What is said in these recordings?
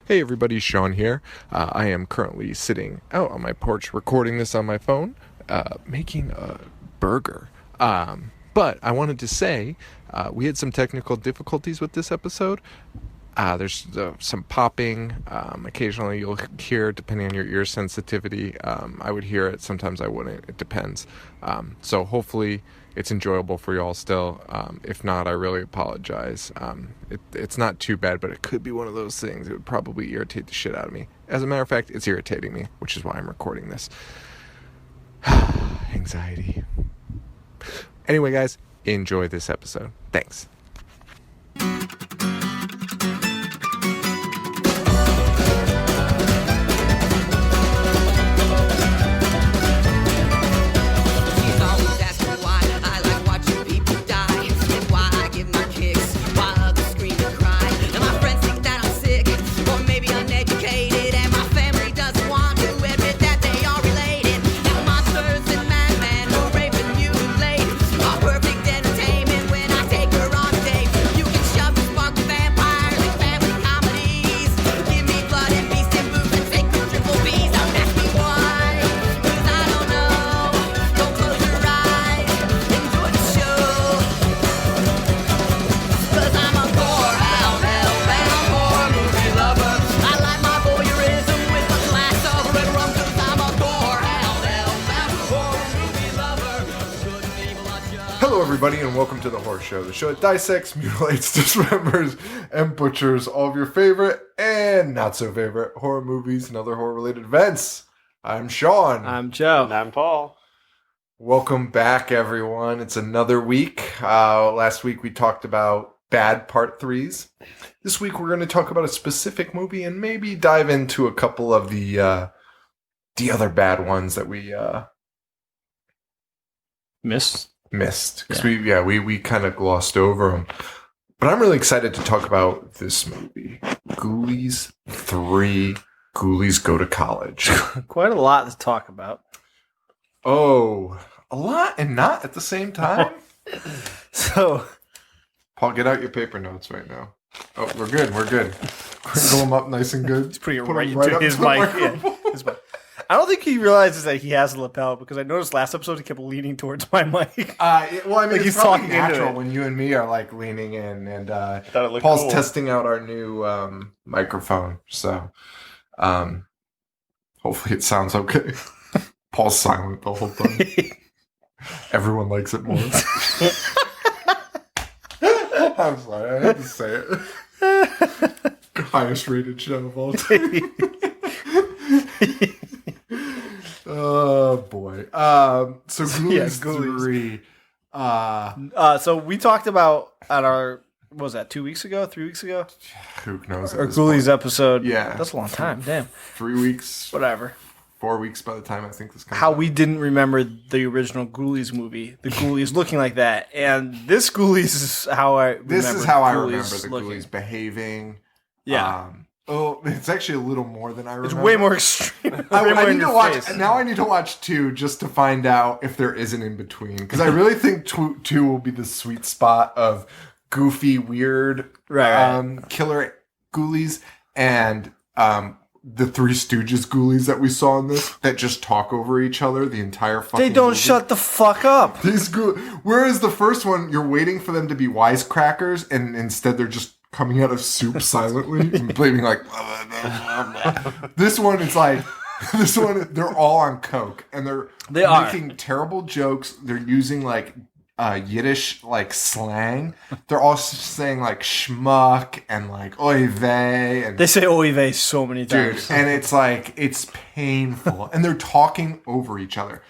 Hey everybody, Sean here. I am currently sitting out on my porch recording this on my phone, making a burger. But I wanted to say, we had some technical difficulties with this episode. There's some popping. Occasionally you'll hear, depending on your ear sensitivity. I would hear it, sometimes I wouldn't. It depends. So hopefully it's enjoyable for y'all still. If not, I really apologize. It's not too bad, but it could be one of those things. It would probably irritate the shit out of me. As a matter of fact, it's irritating me, which is why I'm recording this. Anxiety. Anyway, guys, enjoy this episode. Thanks. Hello everybody and welcome to The Horror Show, the show that dissects, mutilates, dismembers, and butchers all of your favorite and not so favorite horror movies and other horror related events. I'm Sean. I'm Joe. And I'm Paul. Welcome back everyone. It's another week. Last week we talked about bad part 3's. This week we're going to talk about a specific movie and maybe dive into a couple of the other bad ones that we missed because we kind of glossed over them, but I'm really excited to talk about this movie, Ghoulies 3. Ghoulies Go to College. Quite a lot to talk about. Oh, a lot and not at the same time. So, Paul, get out your paper notes right now. Oh, we're good. Crinkle them up nice and good. He's putting it Put right them into up his to the mic. microphone. Yeah, his mic. I don't think he realizes that he has a lapel because I noticed last episode he kept leaning towards my mic. Well, I mean, Like it's he's probably talking into natural it. when you and me are like leaning in, and thought it looked Paul's cool. testing out our new microphone. So, hopefully it sounds okay. Paul's silent the whole time. Everyone likes it more. I'm sorry, I had to say it. Highest rated show of all time. Oh boy. So Ghoulies, Ghoulies. 3. So we talked about at our, what was that, 2 weeks ago, 3 weeks ago? Who knows? Our Ghoulies episode. Yeah. That's a long time. Damn. 3 weeks, Whatever. 4 weeks by the time I think this comes How out. we didn't remember the original Ghoulies movie. The Ghoulies looking like that. And this Ghoulies is how I remember This is how I Ghoulies remember the looking. Ghoulies behaving. Yeah. It's actually a little more than I remember. It's way more extreme. Way more I in need to your watch. face. Now I need to watch 2 just to find out if there is an in between. Because I really think 2 will be the sweet spot of goofy, weird, Right. killer Ghoulies and the Three Stooges Ghoulies that we saw in this that just talk over each other the entire fucking. They don't movie. shut the fuck up. Whereas the first one, you're waiting for them to be wisecrackers, and instead they're just coming out of soup silently and blaming like. This one, it's like they're all on coke and they're making terrible jokes. They're using like Yiddish like slang. They're all saying like schmuck and like oy vey, and They say oy vey so many dude, times. and it's like it's painful, and they're talking over each other.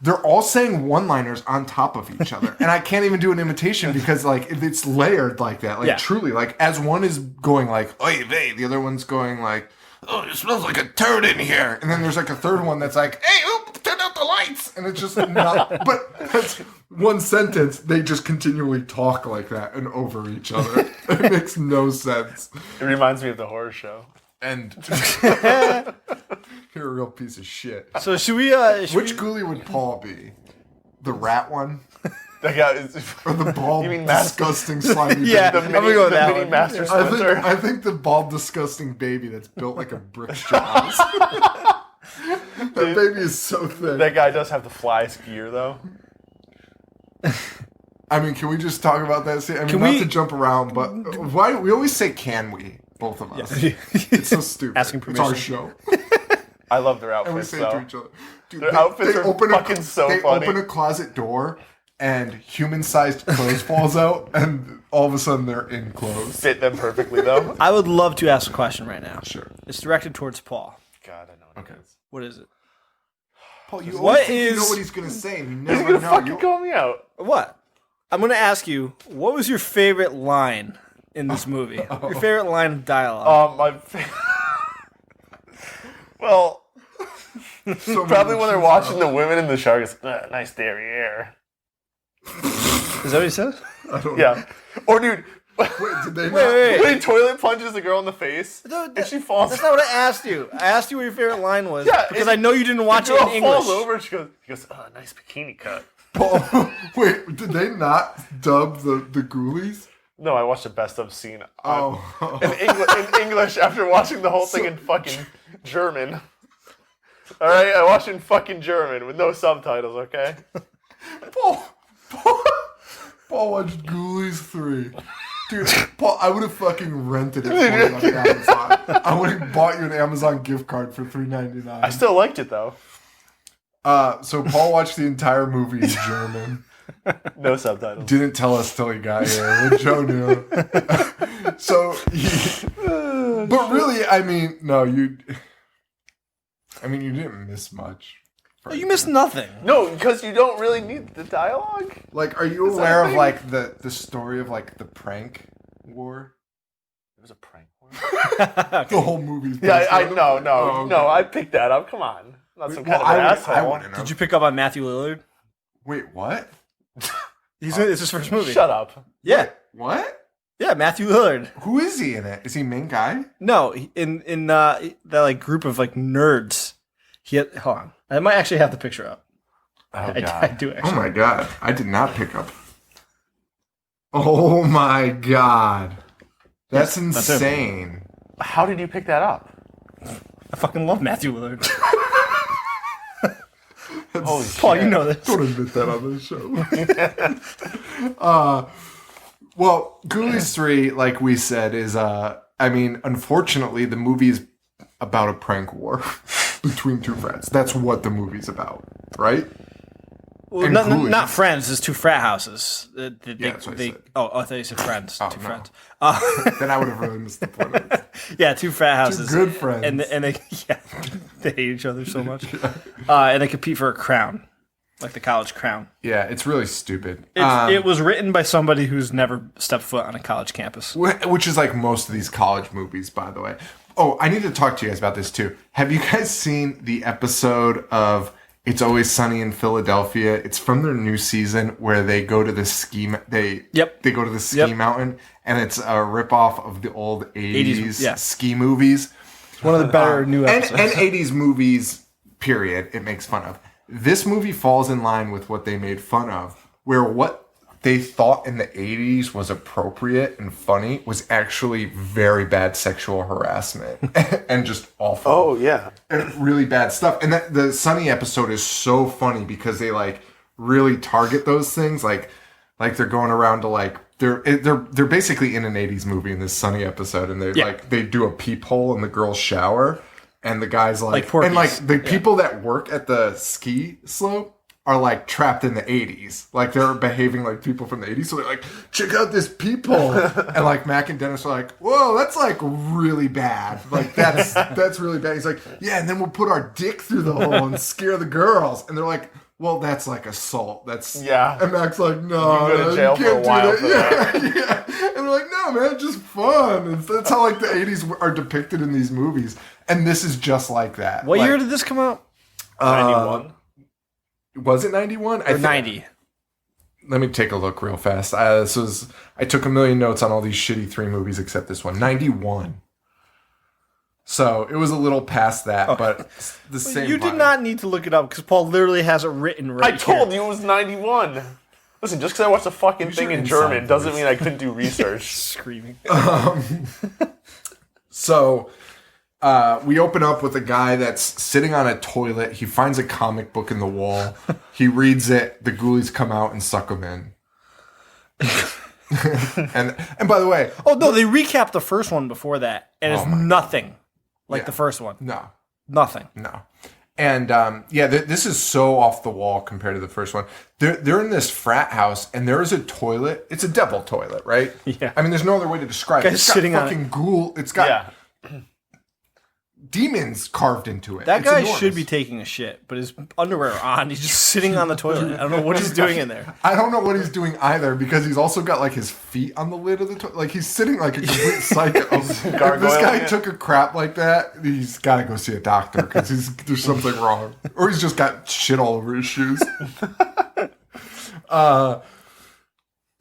They're all saying one-liners on top of each other, and I can't even do an imitation because like it's layered like that. Like truly, like as one is going like oy vey, the other one's going like, oh, it smells like a turd in here, and then there's like a third one that's like, hey, turn out the lights, and it's just not. But that's one sentence. They just continually talk like that and over each other. It makes no sense. It reminds me of the horror show. And you're a real piece of shit. So should we? Which ghoulie would Paul be? The rat one? That guy is. Or the bald, You mean Master- disgusting, slimy Yeah, baby? I'm gonna go with that mini one. Master Splinter. I think the bald, disgusting baby that's built like a brick house. That baby is so thick. That guy does have the fly skier though. I mean, can we just talk about that scene? I mean, Can not we- to jump around, but why we always say "can we"? Both of us. It's so stupid. Asking It's our permission. show, I love their and we outfits say it to though. each other. Dude, Their outfits are fucking so they funny. open a closet door, and human-sized clothes falls out, and all of a sudden they're in clothes. Fit them perfectly though. I would love to ask a question right now. Sure. It's directed towards Paul. God, I know what Okay. it is. What is it? Paul, you What always think you know is- what he's gonna say, and you He's never gonna know. fucking You- call me out. What? I'm going to ask you, what was your favorite line in this movie? Your favorite line of dialogue? Well, so probably many when they're shoes watching out. the women in the shark. It's nice derriere. Is that what he said? I don't Yeah. Or dude. Wait, did they not? wait. When he toilet punches the girl in the face Dude, and she falls. That's not what I asked you. I asked you what your favorite line was Yeah, because I know you didn't watch the it girl in English. falls over and he goes, oh, nice bikini cut. Paul, wait, did they not dub the Ghoulies? No, I watched the best of scene Oh, in English after watching the whole thing in fucking German. All right, I watched it in fucking German with no subtitles. Okay. Paul watched Ghoulies 3. Dude, Paul, I would have fucking rented it for you on Amazon. I would have bought you an Amazon gift card for $3.99. I still liked it though. So Paul watched the entire movie in German. No subtitles. Didn't tell us till he got here. But Joe knew. But really, I mean, no, you didn't miss much. You missed nothing. No, because you don't really need the dialogue. Like, are you aware of like the story of like the prank war? It was a prank. The whole movie's Yeah, based I on it? no, Oh, okay. I picked that up. Come on, not some kind of I asshole. wouldn't know. Did you pick up on Matthew Lillard? Wait, what? It's his first movie. Shut up. Yeah, What? yeah, Matthew Lillard. Who is he in it? Is he main guy? No, in that like group of like nerds. Hold on, I might actually have the picture up. Oh I do Oh actually. my god, I did not pick up. Oh my god, that's Yes, that's it. insane. How did you pick that up? I fucking love Matthew Lillard. Holy Paul, you know this. Don't admit that on this show. Well, Ghoulies 3, like we said, is I mean, unfortunately, the movie's about a prank war between two friends. That's what the movie's about, right? Well, And not, Ghoulies. not friends. There's two frat houses. Yeah, that's what I said. I thought you said friends. Oh, two no. friends. Then I would have really missed the point of it. Yeah, two frat houses. good friends. And they they hate each other so much. And they compete for a crown, like the college crown. Yeah, it's really stupid. It was written by somebody who's never stepped foot on a college campus. Which is like most of these college movies, by the way. Oh, I need to talk to you guys about this too. Have you guys seen the episode of It's Always Sunny in Philadelphia? It's from their new season where they go to the they go to the ski Yep. mountain, and it's a ripoff of the old 80s, yeah. ski movies. One of the better new And episodes. 80s movies, period, it makes fun of. This movie falls in line with what they made fun of, where what they thought in the 80s was appropriate and funny was actually very bad sexual harassment and just awful. Oh yeah. And really bad stuff. And the Sunny episode is so funny because they like really target those things. Like they're going around to like they're basically in an 80s movie in this Sunny episode, and they do a peephole in the girl's shower, and the guy's like Porky's. and like the people that work at the ski slope are like trapped in the 80s. Like they're behaving like people from the 80s. So they're like, check out this peephole. And like Mac and Dennis are like, whoa, that's like really bad. Like that's really bad. He's like, yeah, and then we'll put our dick through the hole and scare the girls. And they're like, well, that's like assault. That's Yeah. And Mac's like, no, You can go to jail you for a can't while do for that. Yeah. And they're like, no, man, it's just fun. And that's how like the 80s are depicted in these movies. And this is just like that. What Like, year did this come out? 91. Was it 91? Or 90? Let me take a look real fast. I took a million notes on all these shitty 3 movies except this one. 91. So it was a little past that, but the same. You did vibe. not need to look it up because Paul literally has it written right I told here. you it was 91. Listen, just because I watched the fucking thing your in inside German doesn't voice. mean I couldn't do research. Screaming. So we open up with a guy that's sitting on a toilet. He finds a comic book in the wall. He reads it. The ghoulies come out and suck him in. and by the way, Oh no, they recapped the first one before that, and it's nothing like Yeah. the first one. no. Nothing. And this is so off the wall compared to the first one. They're in this frat house, and there is a toilet. It's a devil toilet, right? Yeah. I mean, there's no other way to describe it. Guy's It's got sitting on fucking ghoul. It's got Yeah. demons carved into it. That It's guy enormous. should be taking a shit, but his underwear are on. He's just sitting on the toilet. I don't know what he's doing in there. I don't know what he's doing either because he's also got like his feet on the lid of the toilet. Like he's sitting like a complete psycho. If this guy Gargoyling it. took a crap like that, he's got to go see a doctor because there's something wrong, or he's just got shit all over his shoes.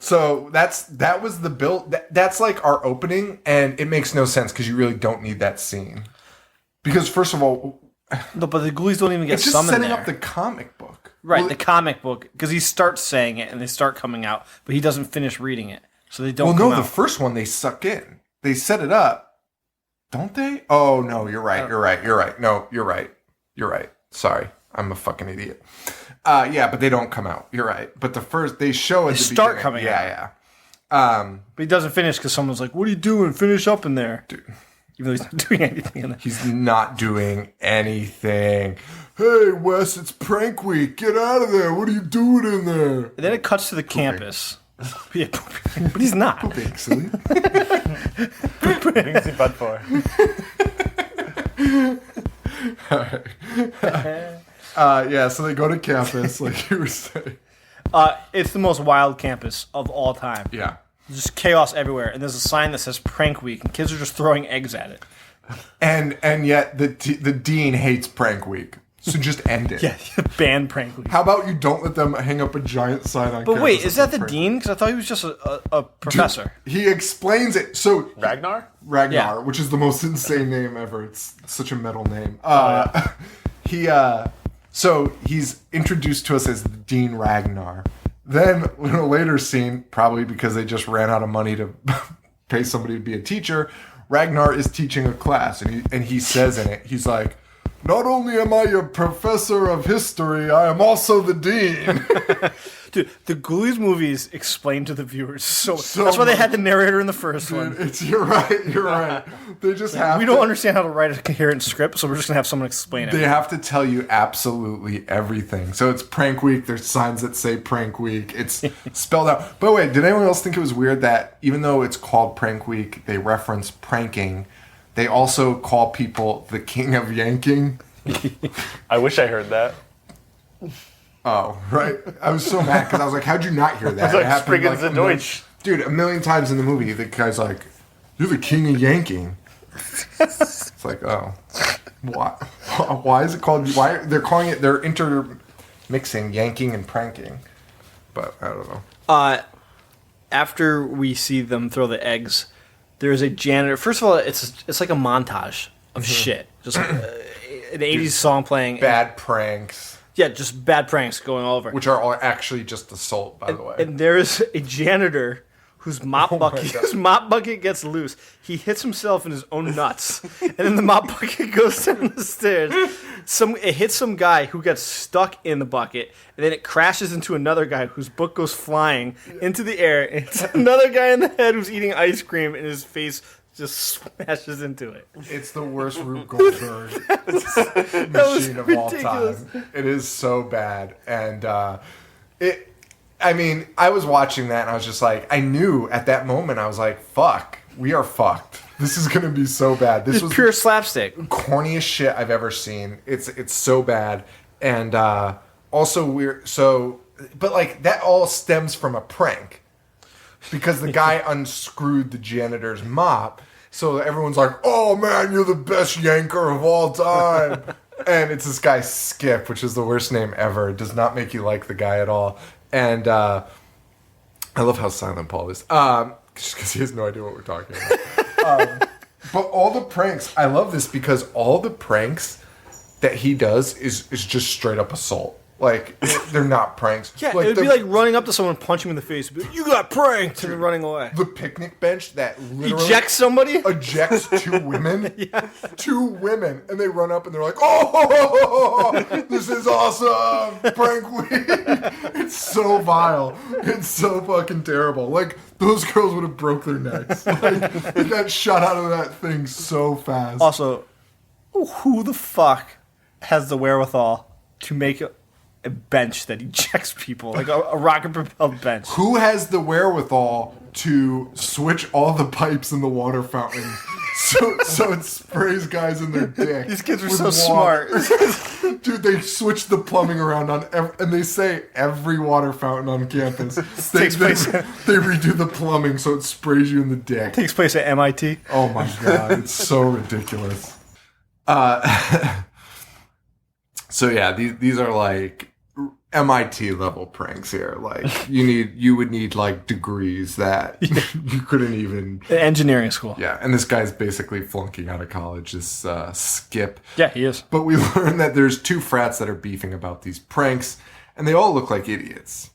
So that was the build. That's like our opening, and it makes no sense because you really don't need that scene. Because first of all, No, but the ghoulies don't even get it's just summoned setting there. up the comic book. Right, Well, the comic book, because he starts saying it and they start coming out, but he doesn't finish reading it, so they don't Well, come no, out. the first one they suck in. They set it up, don't they? Oh no, you're right. You're right. You're right. No, you're right. You're right. Sorry, I'm a fucking idiot. Yeah, but they don't come out. You're right. But the first they show at the start beginning. coming Yeah, out. yeah. But he doesn't finish because someone's like, "What are you doing? Finish up in there." Dude. Even though he's not doing anything in there. He's not doing anything. Hey, Wes, it's prank week. Get out of there. What are you doing in there? And then it cuts to the campus. Yeah, pooping. But he's not. Pooping, silly. Things he bud for. Yeah, so they go to campus, like you were saying. It's the most wild campus of all time. Yeah. Just chaos everywhere, and there's a sign that says "Prank Week," and kids are just throwing eggs at it. And yet the dean hates prank week. So just end it. Yeah, ban Prank Week. How about you don't let them hang up a giant sign on But campus wait, is that the says dean? Because I thought he was just a professor. He explains it. So Ragnar? Ragnar, Yeah. which is the most insane name ever. It's such a metal name. So he's introduced to us as Dean Ragnar. Then in a later scene, probably because they just ran out of money to pay somebody to be a teacher, Ragnar is teaching a class, and he says in it, he's like, "Not only am I your professor of history, I am also the dean." Dude, the Ghoulies movies explain to the viewers. So So that's why they much. had the narrator in the first one. You're right. They just have We to, don't understand how to write a coherent script, so we're just gonna have someone explain it. They have to tell you absolutely everything. So it's prank week. There's signs that say prank week. It's spelled out. But wait, did anyone else think it was weird that even though it's called prank week, they reference pranking? They also call people the king of yanking. I wish I heard that. Oh, right. I was so mad because I was like, how'd you not hear that? It's like It happened, Spriggans a and million- Deutsch. Dude, a million times in the movie, the guy's like, "You're the king of yanking." It's like, oh, why? Why is it called? Why they're calling it? They're intermixing yanking and pranking, but I don't know. After we see them throw the eggs, there's a janitor. First of all, it's like a montage of shit. Just an 80s song playing. Bad pranks, Yeah, just bad pranks going all over. which are all actually just assault, by the way. And there is a janitor whose mop bucket gets loose. He hits himself in his own nuts, and then the mop bucket goes down the stairs. It hits some guy who gets stuck in the bucket, and then it crashes into another guy whose book goes flying into the air. And it's another guy in the head who's eating ice cream, and his face just smashes into it. It's the worst Rube Goldberg machine of all ridiculous. time. It is so bad, and I mean, I was watching that, and I was just like, I knew at that moment, I was like, "Fuck, we are fucked. This is gonna be so bad." This It's was pure slapstick. corniest shit I've ever seen. It's so bad, and also weird. So, but like that all stems from a prank. Because the guy unscrewed the janitor's mop. So everyone's like, "Oh man, you're the best yanker of all time." And it's this guy Skip, which is the worst name ever. It does not make you like the guy at all. And I love how silent Paul is. Just because he has no idea what we're talking about. But all the pranks, I love this because all the pranks that he does is just straight up assault. Like, they're not pranks. Yeah, like it would be like running up to someone, punching him in the face, be like, you got pranked, and then running away. the picnic bench that literally Eject somebody? ejects two women. Two women. And they run up and they're like, oh, this is awesome. Prank week. It's so vile. It's so fucking terrible. Like, those girls would have broke their necks. Like, they got shot out of that thing so fast. Also, who the fuck has the wherewithal to make a bench that ejects people, like a rocket-propelled bench? Who has the wherewithal to switch all the pipes in the water fountain so it sprays guys in their dick? These kids are with so water? smart. Dude, they switch the plumbing around and they say every water fountain on campus. They redo the plumbing so it sprays you in the dick. Takes place at MIT. Oh my god, it's so ridiculous. So yeah, these are like MIT level pranks here. Like you would need like degrees that you couldn't even. Engineering school. Yeah, and this guy's basically flunking out of college. This Skip. Yeah, he is. But we learn that there's two frats that are beefing about these pranks, and they all look like idiots.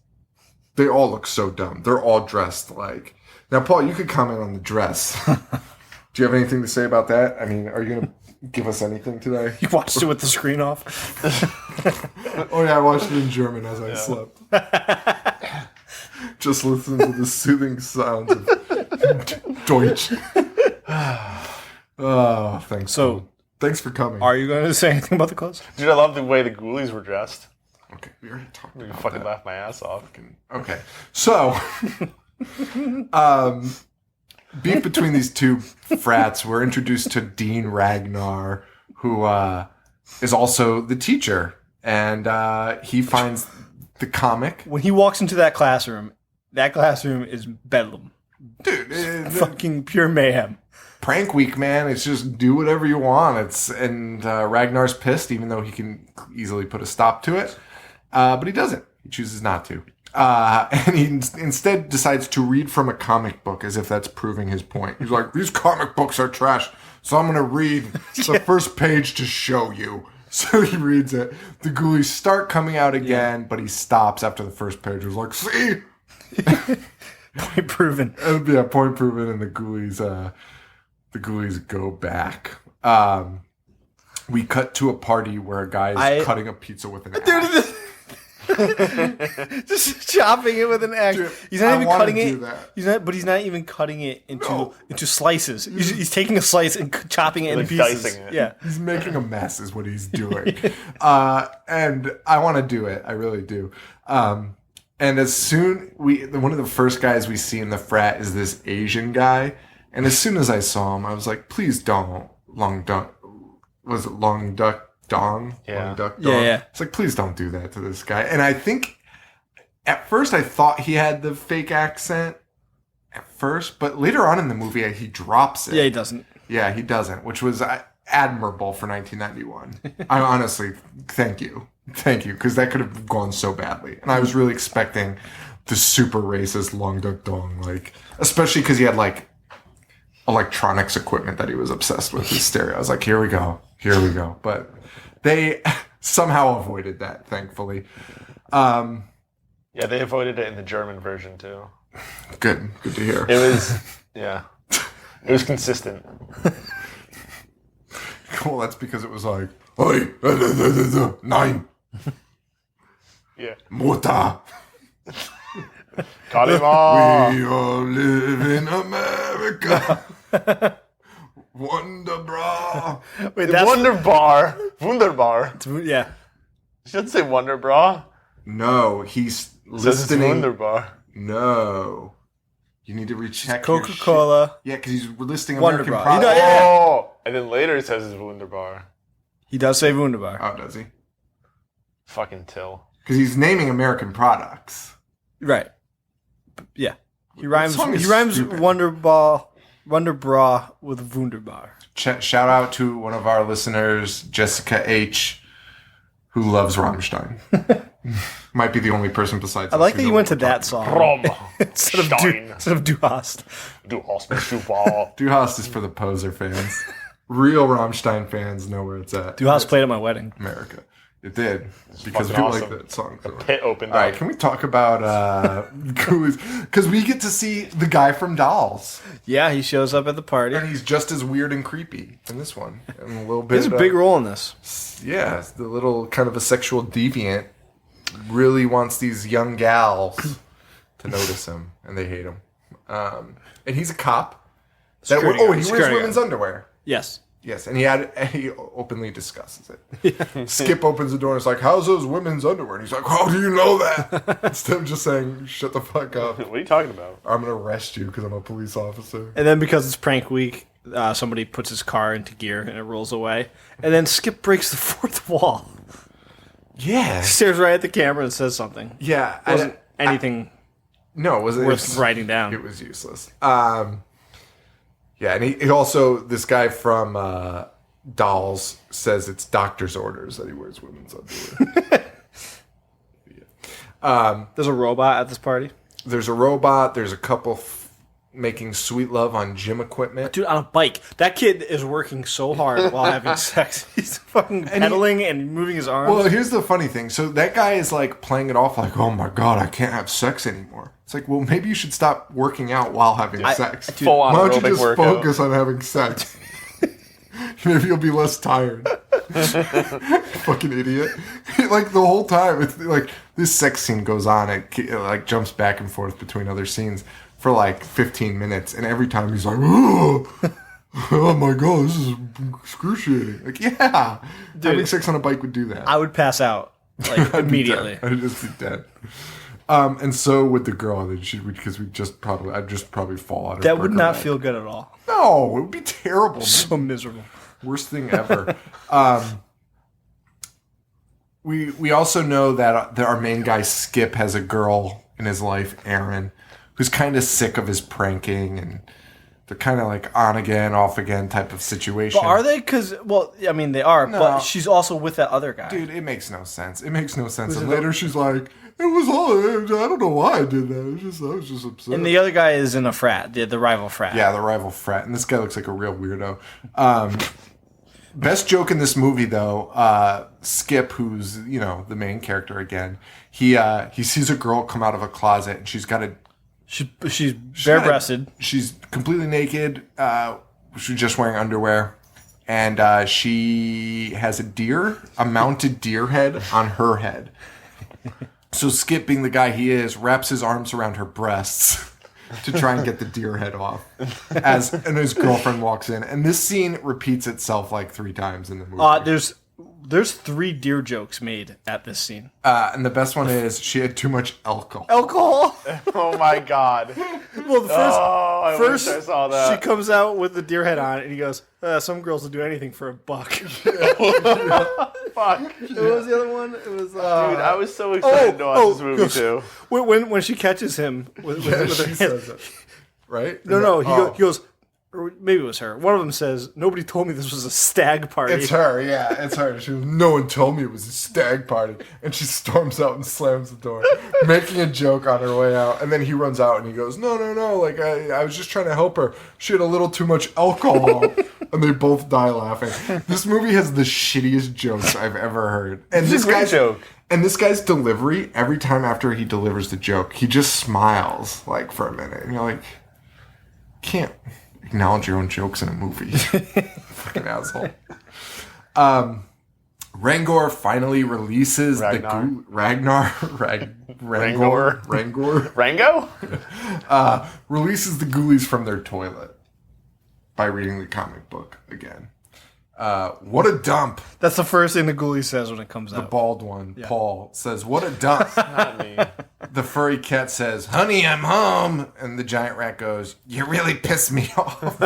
They all look so dumb. They're all dressed like. Now, Paul, you could comment on the dress. Do you have anything to say about that? I mean, are you gonna give us anything today? You watched it with the screen off. Oh yeah, I watched it in German as I slept. Just listen to the soothing sounds of Deutsch. Oh, thanks. So, thanks for coming. are you going to say anything about the clothes? Dude, I love the way the Ghoulies were dressed. Okay, we already talked You about fucking that. laughed my ass off. Okay, so beef between these two frats. We're introduced to Dean Ragnar, who is also the teacher, and he finds the comic. When he walks into that classroom is bedlam. Dude, Fucking pure mayhem. prank week, man. It's just do whatever you want. Ragnar's pissed, even though he can easily put a stop to it, but he doesn't. He chooses not to. And he instead decides to read from a comic book as if that's proving his point. He's like, these comic books are trash, so I'm going to read the first page to show you. So he reads it. The Ghoulies start coming out again, but he stops after the first page. He's like, see? Point proven. Yeah, point proven, and the Ghoulies go back. We cut to a party where a guy is cutting a pizza with an axe. Just chopping it with an axe. Dude, he's not even cutting it. That. He's not even cutting it into slices. He's taking a slice and chopping it into pieces. Dicing it. Yeah, He's making a mess is what he's doing. And I want to do it. I really do. And as soon one of the first guys we see in the frat is this Asian guy. And as soon as I saw him, I was like, please don't. Long Duck. Was it Long Duck Dong? Yeah. Long Duck Dong. Yeah. It's like, please don't do that to this guy. And I think at first I thought he had the fake accent at first, but later on in the movie he drops it. yeah, he doesn't. Yeah, he doesn't, which was admirable for 1991. I honestly, thank you, because that could have gone so badly. And I was really expecting the super racist Long Duck Dong, like, especially because he had like electronics equipment that he was obsessed with, his stereo. I was like, here we go. But they somehow avoided that, thankfully. Yeah, they avoided it in the German version too. Good to hear. It was, yeah. It was consistent. Cool, that's because it was like, Oi, nein, Yeah. Mutter, Caught him all. we all live in America. Wonderbra. Wait, that's Wunderbar. Wunderbar. yeah. You shouldn't say Wonderbra. No, he's It says it's listening. Wunderbar. No. You need to recheck your shit. Coca-Cola. Yeah, because he's listing Wonderbra. American You know, products. yeah. Oh, and then later it says it's Wunderbar. He does say Wunderbar. Oh, does he? Fucking Till. Because he's naming American products. Right. Yeah. He rhymes. song is He rhymes stupid. Wonderbra with Wunderbar. Shout out to one of our listeners, Jessica H., who loves Rammstein. Might be the only person besides. I like that you went to that song Rom. instead of Du Hast. Du hast mich super. Du Hast is for the poser fans. Real Rammstein fans know where it's at. Du Hast played at my wedding. America. It did. Because we fucking like awesome. that song. So. Pit opened All right, up. can we talk about Ghoulies? Because we get to see the guy from Dolls. Yeah, he shows up at the party. And he's just as weird and creepy in this one. And a little bit. He has a big role in this. Yeah, the little kind of a sexual deviant really wants these young gals to notice him, and they hate him. And he's a cop. He wears women's underwear. Yes. Yes, and he openly discusses it. Skip opens the door and is like, "How's those women's underwear?" And he's like, "How do you know that?" Instead of just saying, "Shut the fuck up. What are you talking about? I'm gonna arrest you because I'm a police officer." And then because it's prank week, somebody puts his car into gear and it rolls away. And then Skip breaks the fourth wall. Yeah, Stares right at the camera and says something. yeah. Wasn't anything No, it worth writing down. It was useless. Yeah, and he also, this guy from Dolls says it's doctor's orders that he wears women's underwear. There's a robot at this party. There's a robot. There's a couple making sweet love on gym equipment. Dude, on a bike. That kid is working so hard while having sex. He's fucking pedaling and moving his arms. Well, here's the funny thing. So that guy is like playing it off like, "Oh my God, I can't have sex anymore." It's like, well, maybe you should stop working out while having sex. Full on Why don't you aerobic just workout. focus on having sex? Maybe you'll be less tired. Fucking idiot. Like the whole time, it's like this sex scene goes on. It like jumps back and forth between other scenes for like 15 minutes. And every time he's like, oh my God, this is excruciating. Like, yeah. Having sex on a bike would do that. I would pass out like immediately. I'd just be dead. And so would the girl, because I'd just probably fall out of That would not feel good at all. No, it would be terrible. So miserable. Worst thing ever. We also know that our main guy Skip has a girl in his life, Erin, who's kind of sick of his pranking, and they're kind of like on again, off again type of situation. But are they? Because, well, I mean, they are, No. but she's also with that other guy. Dude, it makes no sense. It makes no sense. And later she's like, "It was all. I don't know why I did that. I was just upset." And the other guy is in a frat, the rival frat. Yeah, the rival frat. And this guy looks like a real weirdo. Best joke in this movie, though, Skip, who's, the main character again, he sees a girl come out of a closet, and she's got a... She's bare-breasted. She's completely naked. She's just wearing underwear. And she has a mounted deer head on her head. So Skip, being the guy he is, wraps his arms around her breasts to try and get the deer head off. And his girlfriend walks in. And this scene repeats itself like 3 times in the movie. There's 3 deer jokes made at this scene. And the best one is she had too much alcohol. Alcohol? Oh my God. Well, the I wish I saw that. she comes out with the deer head on, and he goes, some girls will do anything for $1. Fuck. What was the other one? It was Dude, I was so excited to watch this movie too. when she catches him with her She hand. says it. Right? No, Oh. he goes, or maybe it was her. One of them says, "Nobody told me this was a stag party." It's her, yeah, it's her. She goes, "No one told me it was a stag party." And she storms out and slams the door, making a joke on her way out. And then he runs out and he goes, No, like, I was just trying to help her. She had a little too much alcohol. And they both die laughing. This movie has the shittiest jokes I've ever heard. And It's a great joke. And this guy's delivery, every time after he delivers the joke, he just smiles, like, for a minute. And you're like, can't acknowledge your own jokes in a movie. Fucking asshole. Rangor finally releases Ragnar. Rangor Rango? releases the Ghoulies from their toilet by reading the comic book again. What a dump. That's the first thing the ghoulie says when it comes The out. bald one, Paul, says, "What a dump." Not me. The furry cat says, "Honey, I'm home." And the giant rat goes, "You really pissed me off."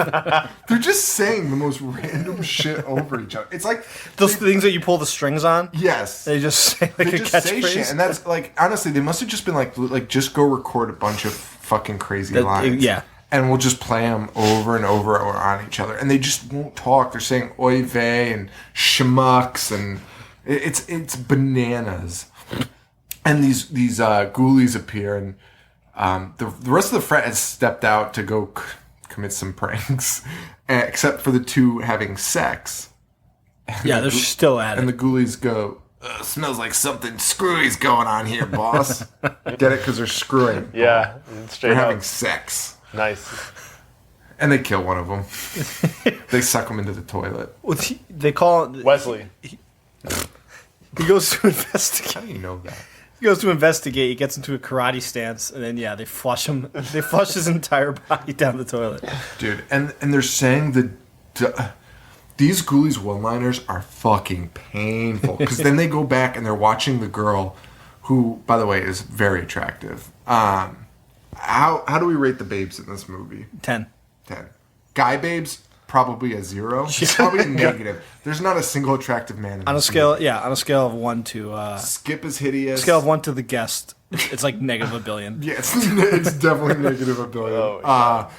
They're just saying the most random shit over each other. It's like Those things that you pull the strings on, yes. they just say like They a just say catchphrase. shit. And that's like, honestly, they must have just been like just go record a bunch of fucking crazy lines. yeah. And we'll just play them over and over on each other. And they just won't talk. They're saying oy vey and schmucks. And it's bananas. And these ghoulies appear, and the rest of the frat has stepped out to go commit some pranks, except for the two having sex. Yeah, they're still at And it. the ghoulies go, smells like something screwy's going on here, boss. Get it? Because they're screwing. Yeah, straight They're up. having sex. Nice. And they kill one of them. They suck him into the toilet. They call it... Wesley. He goes to investigate. How do you know that? He goes to investigate. He gets into a karate stance, and then they flush him. They flush his entire body down the toilet. Dude, and they're saying these ghoulies one-liners are fucking painful. Because then they go back and they're watching the girl, who, by the way, is very attractive. How do we rate the babes in this movie? 10. 10. Guy babes, probably a 0. It's probably a negative. There's not a single attractive man in On a this scale, movie. on a scale of 1 to Skip is hideous. scale of 1 to the guest, it's like negative $1 billion. Yeah, it's definitely negative $1 billion. Oh,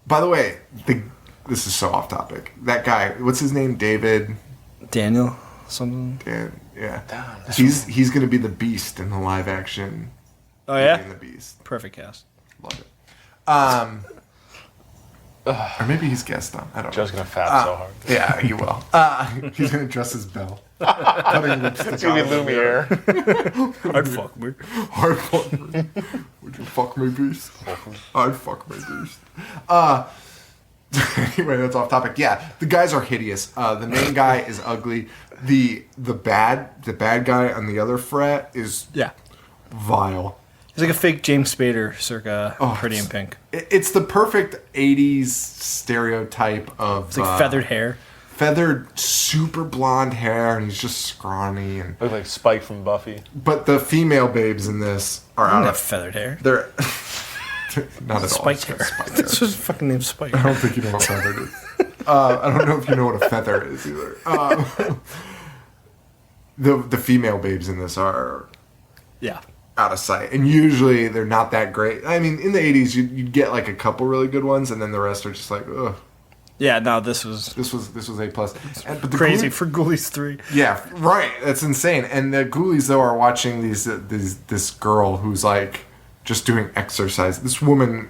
By the way, this is so off topic. That guy, what's his name? David. Daniel, something. Yeah. He's gonna be the Beast in the live action. Oh yeah, Beauty and the Beast. perfect cast. Love it. Or maybe he's guest on. I don't know. Joe's gonna fap so hard. Yeah, he will. He's gonna dress as Belle. Putting lipstick It's gonna on be him. Lumiere. I'd fuck me. Hard fuck me. Would you fuck my beast? I'd fuck my beast. Anyway, that's off topic. Yeah, the guys are hideous. The main guy is ugly. The bad guy on the other frat is Yeah, vile. he's like a fake James Spader, circa Pretty in Pink. It's the perfect 80s stereotype of It's like feathered hair. feathered, super blonde hair, and he's just scrawny. And Look like Spike from Buffy. but the female babes in this are I don't out have of feathered hair. they're not at all. Spiked It's hair. got spiked This hair. was fucking named Spike. I don't think you know what feathered is. I don't know if you know what a feather is either. The female babes in this are Yeah. out of sight, and usually they're not that great. I mean, in the 80s, you'd get like a couple really good ones, and then the rest are just like, ugh. Yeah, no, this was This was A plus. But the crazy Ghoulies- for Ghoulies 3. Yeah, right. That's insane. And the Ghoulies though are watching this girl who's like just doing exercise. This woman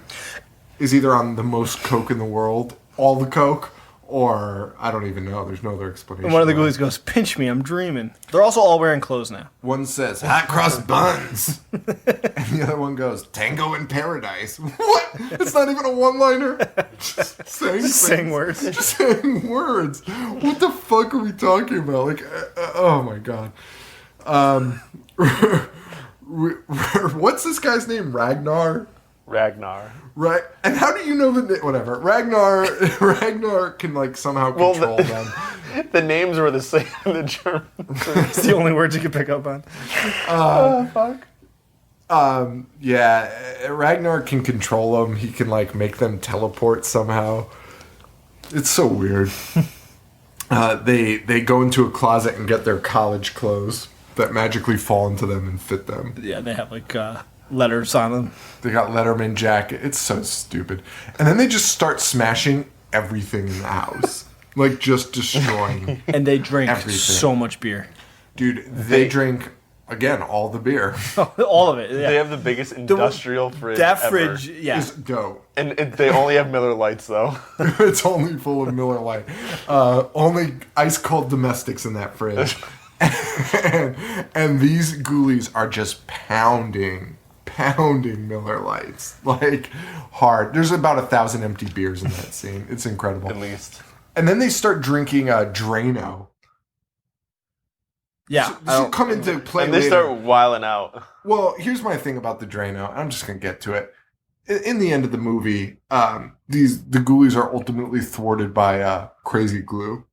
is either on the most coke in the world, all the coke, or I don't even know. There's no other explanation. And one of the Ghoulies goes, "Pinch me, I'm dreaming." They're also all wearing clothes now. One says hot cross buns, and the other one goes Tango in Paradise. What? It's not even a one-liner. Just saying Saying words. Just saying words. What the fuck are we talking about? Like, oh my god. What's this guy's name? Ragnar. Right, and how do you know the name? Whatever. Ragnar can like somehow control them. The names were the same in the German. It's the only words you can pick up on. Fuck. Yeah, Ragnar can control them. He can like make them teleport somehow. It's so weird. They go into a closet and get their college clothes that magically fall into them and fit them. Yeah, they have like letters on them. They got Letterman jacket. It's so stupid. And then they just start smashing everything in the house. Like, just destroying. And they drink Everything. so much beer. Dude, they drink, again, all the beer. All of it. Yeah. They have the biggest industrial fridge that ever. fridge, yeah. It's dope. And they only have Miller Lights, though. It's only full of Miller Lite. Only ice-cold domestics in that fridge. and these ghoulies are just pounding Miller Lights. Like, hard. There's about 1,000 empty beers in that scene. It's incredible. At least. And then they start drinking Drano. Yeah. This will come into play And they later. start wiling out. Well, here's my thing about the Drano. I'm just going to get to it. In the end of the movie, the ghoulies are ultimately thwarted by crazy glue.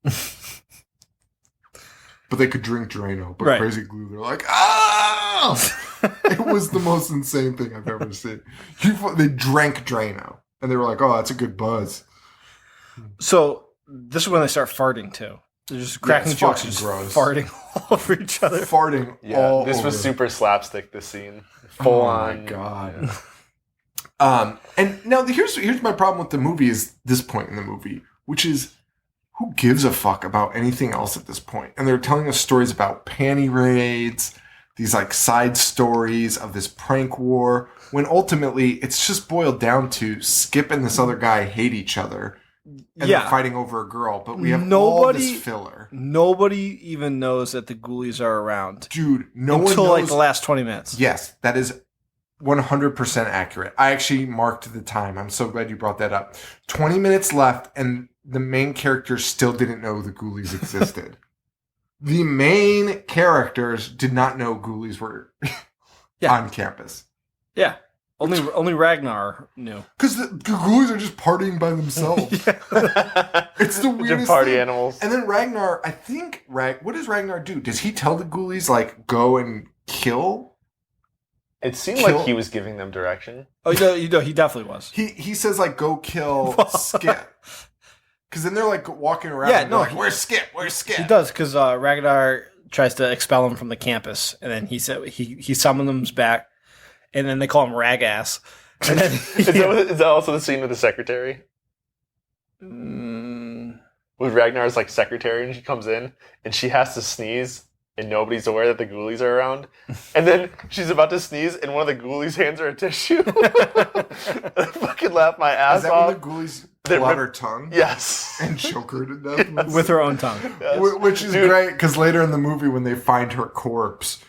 But they could drink Drano. But Right. crazy glue, they're like, ah! It was the most insane thing I've ever seen. They drank Drano. And they were like, oh, that's a good buzz. So this is when they start farting too. They're just cracking it's jokes, fucking just gross. farting all over each other. Farting Yeah, all this was over. super slapstick, this scene. Full Oh on. my god. And now here's my problem with the movie is this point in the movie, which is who gives a fuck about anything else at this point? And they're telling us stories about panty raids. these like side stories of this prank war, when ultimately it's just boiled down to Skip and this other guy hate each other. And they're fighting over a girl, but we have all this filler. Nobody even knows that the Ghoulies are around. Dude, no one knows. Until like the last 20 minutes. Yes, that is 100% accurate. I actually marked the time. I'm so glad you brought that up. 20 minutes left, and the main characters still didn't know the Ghoulies existed. The main characters did not know Ghoulies were on campus. Yeah. Only Ragnar knew. Because the Ghoulies are just partying by themselves. It's the weirdest party thing. Animals. And then Ragnar, I think, what does Ragnar do? Does he tell the Ghoulies, like, go and kill? It seemed like he was giving them direction. Oh, he definitely was. He says, like, go kill Skip. Because then they're, like, walking around. Yeah, and like, where's Skip? Where's Skip? He does, because Ragnar tries to expel him from the campus. And then he said he summoned them back. And then they call him Ragass. And then, is that also the scene with the secretary? With Ragnar's like secretary, and she comes in and she has to sneeze, and nobody's aware that the Ghoulies are around. And then she's about to sneeze, and one of the Ghoulies hands her a tissue. I fucking laugh my ass off. Is that when the Ghoulies pull out her tongue? Yes. And choke her to death with her own tongue. Yes. Which is great, because later in the movie, when they find her corpse,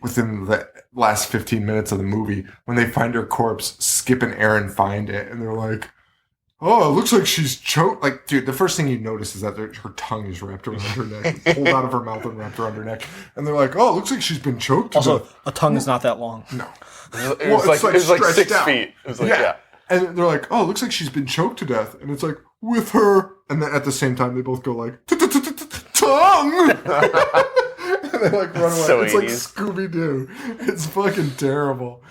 within the last 15 minutes of the movie, when they find her corpse, Skip and Aaron find it, and they're like, oh, it looks like she's choked. Like, dude, the first thing you notice is that her tongue is wrapped around her neck, pulled out of her mouth and wrapped around her neck. And they're like, oh, it looks like she's been choked to Also, death. a tongue is not that long. No. It was like 6 feet. It was like, yeah. And they're like, oh, it looks like she's been choked to death. And it's like, with her. And then at the same time, they both go like, tongue! And they like run away. It's like Scooby-Doo. It's fucking terrible.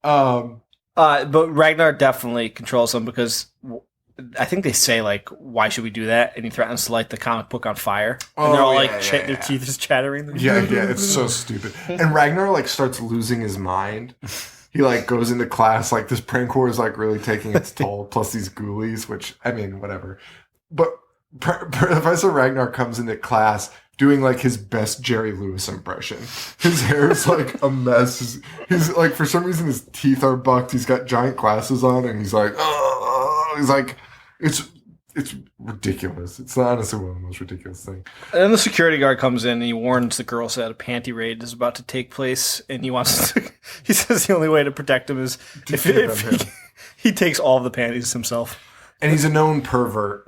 But Ragnar definitely controls them, because I think they say, like, why should we do that? And he threatens to light the comic book on fire. And they're all their teeth is chattering. Yeah, it's so stupid. And Ragnar, like, starts losing his mind. He, like, goes into class, like, this prank war is, like, really taking its toll, plus these Ghoulies, which, I mean, whatever. But Professor Ragnar comes into class doing, like, his best Jerry Lewis impression. His hair is, like, a mess. He's like, for some reason, his teeth are bucked. He's got giant glasses on, and he's like, oh, he's like, it's ridiculous. It's honestly one of the most ridiculous things. And then the security guard comes in and he warns the girls that a panty raid is about to take place, and he wants to, he says the only way to protect him is if he takes all of the panties himself. And he's a known pervert,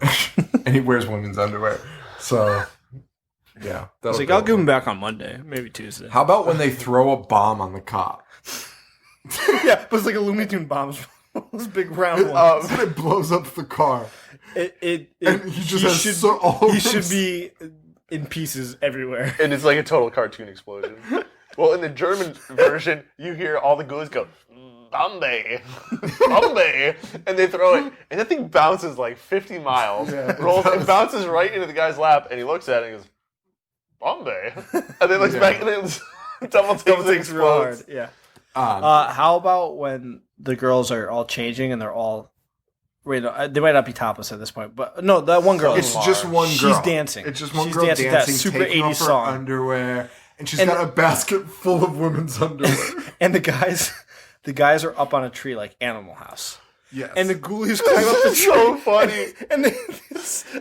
and he wears women's underwear. So, yeah. It's like, I'll give him back on Monday, maybe Tuesday. How about when they throw a bomb on the cop? Yeah, but it's like a Looney Tune bomb. Those big round ones. It blows up the car. And he should be in pieces everywhere. And it's like a total cartoon explosion. Well, in the German version, you hear all the Ghoulies go, Bombe! Bombe! And they throw it, and that thing bounces like 50 miles. Yeah, it bounces right into the guy's lap, and he looks at it and goes, Bombe! And then looks back, and then double takes real hard. Yeah. How about when the girls are all changing and they're all... Wait, no, they might not be topless at this point, but no, that one girl. It's just one girl. She's dancing. It's just one girl dancing that super taking 80s off her song. Underwear, and she's got a basket full of women's underwear. And the guys are up on a tree like Animal House. Yes. And the Ghoulies climb up the tree. So funny. And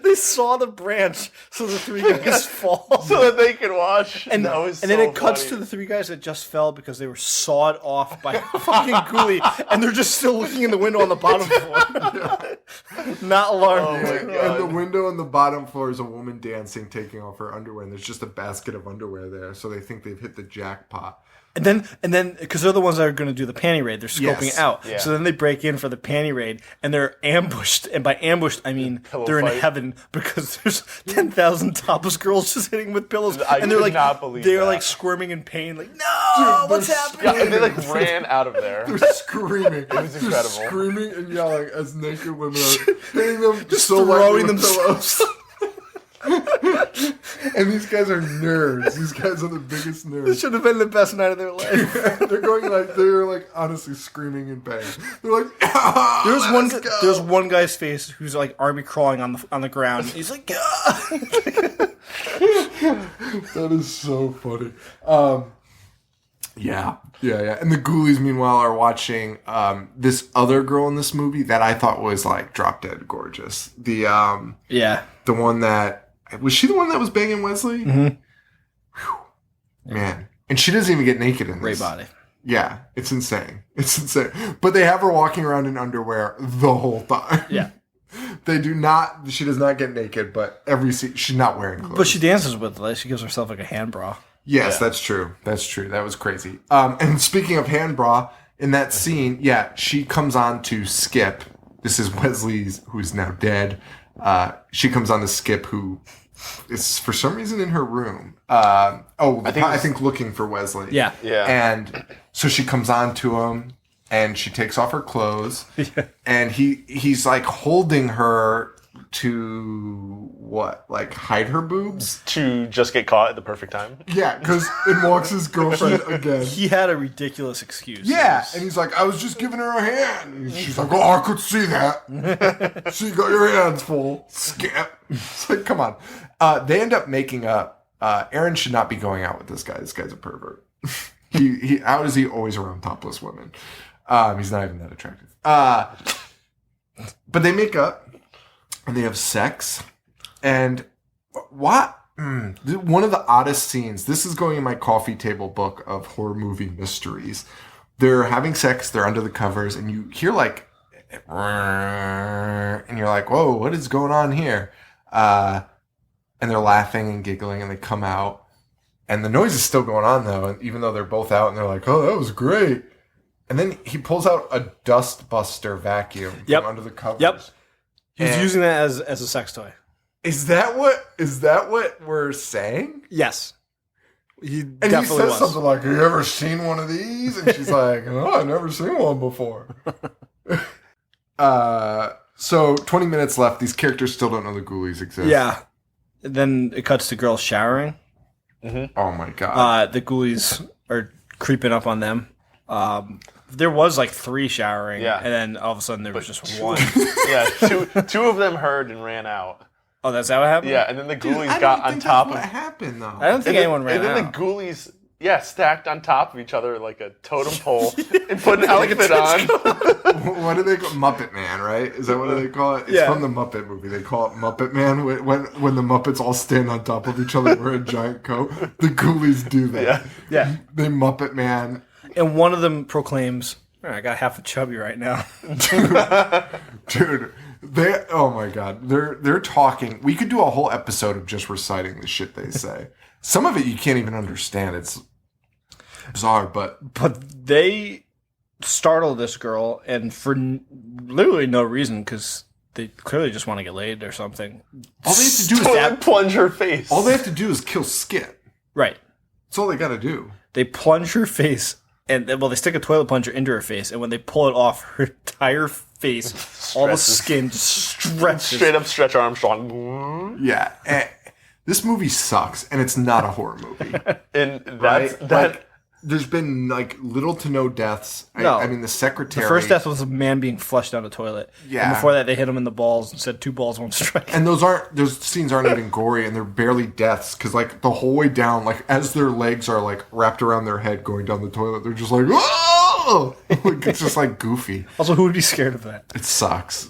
they saw the branch, so the three guys fall. So that they can watch. And then it cuts to the three guys that just fell because they were sawed off by a fucking ghoulie, and they're just still looking in the window on the bottom floor. Not alarmed. Oh my God. And the window on the bottom floor is a woman dancing, taking off her underwear, and there's just a basket of underwear there, so they think they've hit the jackpot. And then, because they're the ones that are going to do the panty raid, they're scoping it out. Yeah. So then they break in for the panty raid, and they're ambushed. And by ambushed, I mean they're in heaven, because there's 10,000 topless girls just hitting with pillows, and they're like, they're like squirming in pain, like, no, what's happening? Yeah, and they like ran out of there. They're screaming. It was incredible. Screaming and yelling as naked women are hitting them, just throwing them pillows. And these guys are nerds. These guys are the biggest nerds. This should have been the best night of their life. they're like honestly screaming in pain. They're like, There's one guy's face who's like army crawling on the ground. He's like, that is so funny. Yeah. And the Ghoulies, meanwhile, are watching this other girl in this movie that I thought was like drop dead gorgeous. The one that was she the one that was banging Wesley? Mm-hmm. Man, and she doesn't even get naked in this. great body. Yeah, it's insane. But they have her walking around in underwear the whole time. Yeah. They do not. She does not get naked, but every scene she's not wearing clothes. But she dances with it. She gives herself like a hand bra. Yes, that's true. That was crazy. And speaking of hand bra, in that scene, she comes on to Skip. This is Wesley's, who's now dead. She comes on to Skip, who is for some reason in her room. I think looking for Wesley. Yeah. And so she comes on to him, and she takes off her clothes, and he's like holding her to what? Like hide her boobs? To just get caught at the perfect time. Yeah, because in walks his girlfriend again. He had a ridiculous excuse. Yeah, and he's like, I was just giving her a hand. And she's like, oh, I could see that. She got your hands full. Skip. It's like, come on. They end up making up. Aaron should not be going out with this guy. This guy's a pervert. How is he always around topless women? He's not even that attractive. But they make up. And they have sex. And what? One of the oddest scenes. This is going in my coffee table book of horror movie mysteries. They're having sex. They're under the covers. And you hear like... And you're like, whoa, what is going on here? And they're laughing and giggling. And they come out. And the noise is still going on, though. And even though they're both out. And they're like, oh, that was great. And then he pulls out a dust buster vacuum from under the covers. Yep. He's using that as a sex toy. Is that what we're saying? Yes. He says something like, have you ever seen one of these? And she's like, oh, I've never seen one before. So 20 minutes left. These characters still don't know the Ghoulies exist. Yeah. And then it cuts to girls showering. Mm-hmm. Oh my God. The Ghoulies are creeping up on them. There was like 3 showering, and then all of a sudden there was just one. Yeah, two of them heard and ran out. Oh, that's how it happened? Yeah, and then the Ghoulies got on top of... What happened, though? I don't think anyone ran out. And then the Ghoulies, stacked on top of each other like a totem pole and put an outfit on. What do they call Muppet Man, right? Is that what they call it? It's from the Muppet movie. They call it Muppet Man when the Muppets all stand on top of each other and wear a giant coat. The Ghoulies do that. Yeah. They Muppet Man... And one of them proclaims, I got half a chubby right now. Dude, oh my God. They're talking. We could do a whole episode of just reciting the shit they say. Some of it you can't even understand. It's bizarre, but they startle this girl, and for literally no reason, because they clearly just want to get laid or something. All they have to do is plunge her face. All they have to do is kill Skip. Right. That's all they got to do. They plunge her face. And they stick a toilet plunger into her face, and when they pull it off, her entire face, all the skin just stretches. Straight up Stretch Armstrong. Yeah. This movie sucks, and it's not a horror movie. And that there's been like little to no deaths. No. I mean, the secretary. The first death was a man being flushed down a toilet. Yeah. And before that, they hit him in the balls and said 2 balls, 1 strike. And those scenes aren't even gory, and they're barely deaths because like the whole way down, like as their legs are like wrapped around their head going down the toilet, they're just like, oh, like, it's just like goofy. Also, who would be scared of that? It sucks.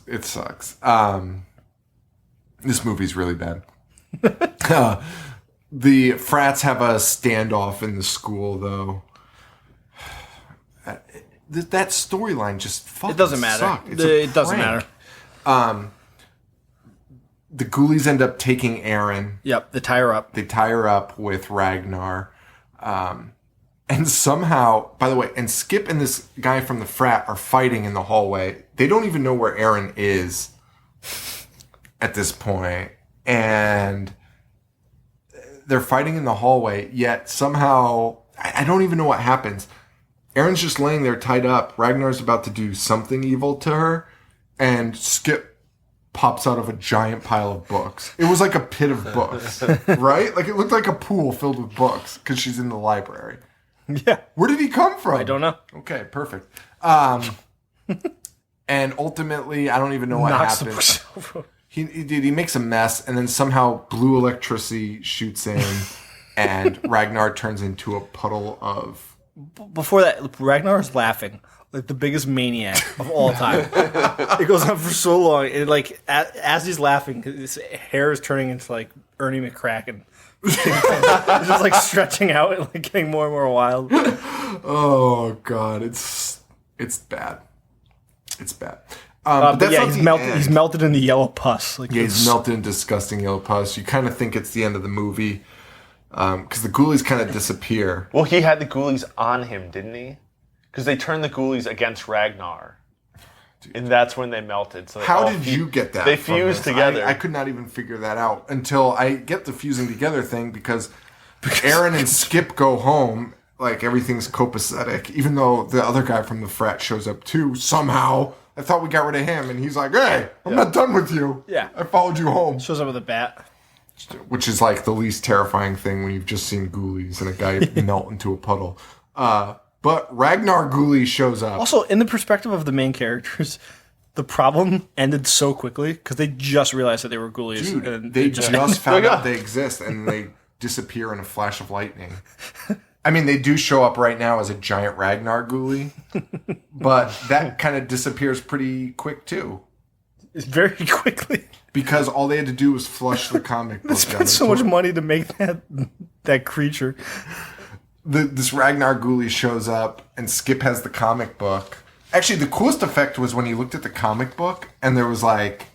This movie's really bad. The frats have a standoff in the school, though. That storyline just fucking It doesn't matter. sucked. It doesn't matter. The Ghoulies end up taking Aaron. Yep, they tie her up. They tie her up with Ragnar. And somehow, by the way, and Skip and this guy from the frat are fighting in the hallway. They don't even know where Aaron is at this point. And they're fighting in the hallway, yet somehow, I don't even know what happens. Aaron's just laying there tied up. Ragnar's about to do something evil to her. And Skip pops out of a giant pile of books. It was like a pit of books, right? Like it looked like a pool filled with books because she's in the library. Yeah. Where did he come from? I don't know. Okay, perfect. And ultimately, I don't even know what Knocks the happened. books over. He makes a mess, and then somehow blue electricity shoots in, and Ragnar turns into a puddle of... Before that, Ragnar is laughing like the biggest maniac of all time. It goes on for so long. And like as he's laughing, his hair is turning into like Ernie McCracken. He's just like stretching out and like getting more and more wild. Oh God, it's bad. It's bad. But that's not he's the melted. end. He's melted into yellow pus. Like Yeah, he's melted in disgusting yellow pus. You kind of think it's the end of the movie because the ghoulies kind of disappear. Well, he had the ghoulies on him, didn't he? Because they turned the ghoulies against Ragnar. And that's when they melted. So How did you get that? They from fused this? together. I could not even figure that out until I get the fusing together thing because Aaron and Skip go home like everything's copacetic, even though the other guy from the frat shows up too somehow. I thought we got rid of him, and he's like, "Hey, I'm not done with you. Yeah. I followed you home." shows up with a bat. Which is like the least terrifying thing when you've just seen ghoulies and a guy melt into a puddle. But Ragnar Ghoulie shows up. Also, in the perspective of the main characters, the problem ended so quickly because they just realized that they were ghoulies. Dude, And they it just ended. found out they exist and they disappear in a flash of lightning. I mean, they do show up right now as a giant Ragnar Ghoulie, but that kind of disappears pretty quick too. It's very quickly. Because all they had to do was flush the comic book They down spent the so much toilet. money to make that creature. This Ragnar Ghoulie shows up, and Skip has the comic book. Actually, the coolest effect was when he looked at the comic book, and there was like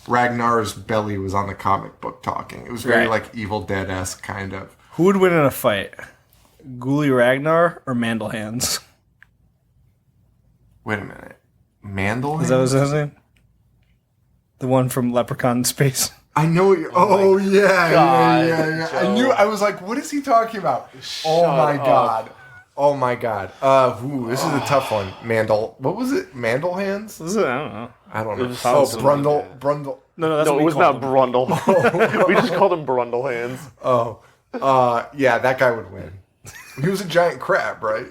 Ragnar's belly was on the comic book talking. It was very Right. like Evil Dead-esque kind of. Who would win in a fight? Ghoulie Ragnar or Mandelhands? Wait a minute, Mandel? Is that what his name? The one from Leprechaun in Space. I know what you're. Oh yeah, God, yeah. I Joe. knew. I was like, what is he talking about? Oh my up. god. Oh my god. This is a tough one. Mandel. What was it? Mandel hands? Is it? I don't know. I don't know. was Oh, something Brundle. Brundle. No, that's No, what it we was called not him. Brundle. We just called him Brundle Hands. Oh. Yeah, that guy would win. He was a giant crab, right?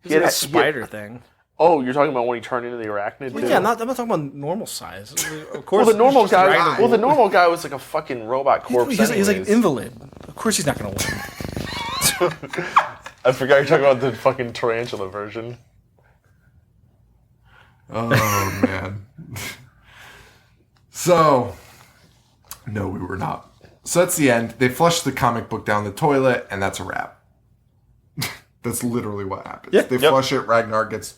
It's like a spider thing. Oh, you're talking about when he turned into the arachnid? Well, too? yeah, I'm not talking about normal size. Of Well, course, the normal it's just guy. random. Well, the normal guy was like a fucking robot corpse. He's like an anyways. invalid. Of course, he's not going to win. I forgot you're talking about the fucking tarantula version. Oh man. So, no, we were not. So that's the end. They flush the comic book down the toilet, and that's a wrap. That's literally what happens. Yeah. They Yep. flush it. Ragnar gets.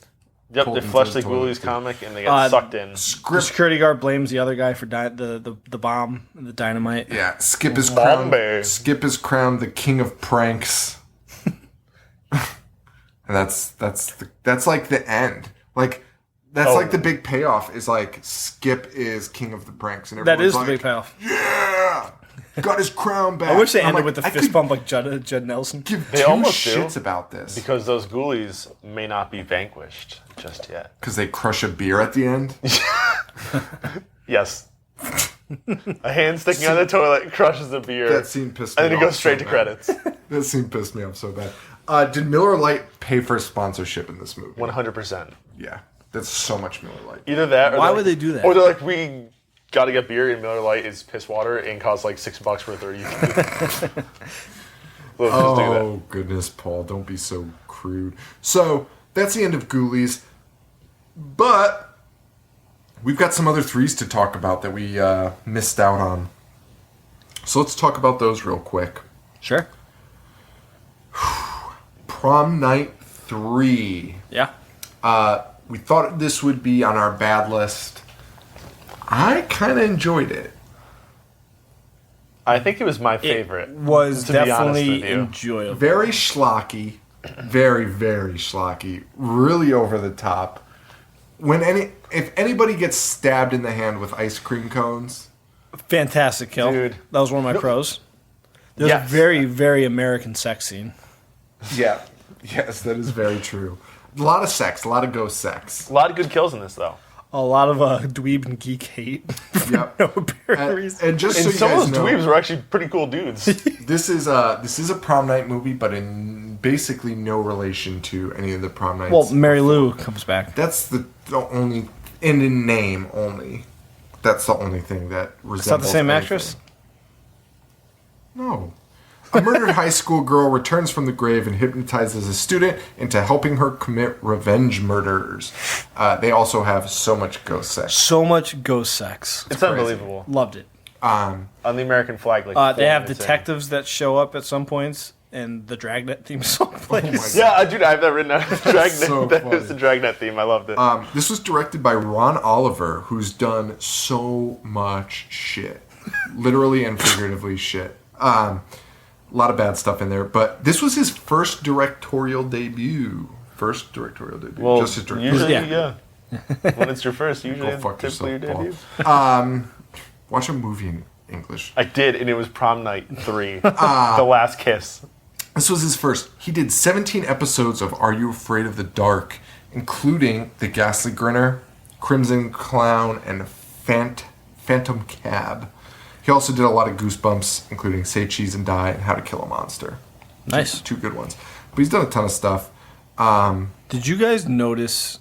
Yep, pulled they into flushed the toilet, Ghoulies too. comic and they get sucked in. The Script. security guard blames the other guy for the bomb and the dynamite. Yeah, Skip is crowned. Bombay. Skip is crowned the king of pranks. And that's like the end. Like that's Oh. like the big payoff is like Skip is king of the pranks, and That is everyone's the like, big payoff. Yeah, got his crown back. I wish they I'm ended like, with the I fist could bump like Judd Nelson. Give They two almost do. shits about this Because those Ghoulies may not be vanquished just yet. because they crush a beer at the end. Yes. A hand sticking on the toilet crushes the beer. That scene pissed me and then off. it goes straight so to bad. credits. That scene pissed me off so bad. Did Miller Lite pay for sponsorship in this movie? 100%. Yeah, that's so much Miller Lite. Either that or Why they're would they do that? Or they're like, we gotta get beer and Miller Lite is piss water and costs like $6 for a 30. Let's just do that. Oh, goodness, Paul, don't be so crude. So, that's the end of Ghoulies. But, we've got some other 3's to talk about that we missed out on. So, let's talk about those real quick. Sure. Prom Night 3. Yeah. We thought this would be on our bad list. I kind of enjoyed it. I think it was my favorite. Was to be honest definitely with you. enjoyable. Very schlocky. Very, very schlocky. Really over the top. If anybody gets stabbed in the hand with ice cream cones, Fantastic kill. Dude. That was one of my pros. There's Yes. a very, very American sex scene. yeah, yes, that is very true. A lot of sex, a lot of ghost sex. A lot of good kills in this, though. A lot of dweeb and geek hate. Yep. No apparent reason. And just so And you some of guys those know, dweebs were actually pretty cool dudes. this is a prom night movie, but in basically no relation to any of the prom nights. Well, Mary Lou comes back. That's the only, and in name only. That's the only thing that resembles. It's not the same anything. actress? No. A murdered high school girl returns from the grave and hypnotizes a student into helping her commit revenge murders. They also have so much ghost sex. So much ghost sex. It's unbelievable. Loved it. On the American flag, like They have 4 minutes in. detectives that show up at some points, and the Dragnet theme song plays. Yeah, dude, I have that written out. Dragnet. So That funny. is the Dragnet theme. I loved it. This was directed by Ron Oliver, who's done so much shit. Literally and figuratively shit. A lot of bad stuff in there, but this was his first directorial debut. Well, Just his directorial. usually, Yeah. when it's your first, usually Go fuck typically your yourself, debut. Paul. Watch a movie in English. I did, and it was Prom Night 3, The Last Kiss. This was his first. He did 17 episodes of Are You Afraid of the Dark, including The Ghastly Grinner, Crimson Clown, and Phantom Cab. He also did a lot of Goosebumps, including Say Cheese and Die and How to Kill a Monster. Nice. Two good ones. But he's done a ton of stuff. Did you guys notice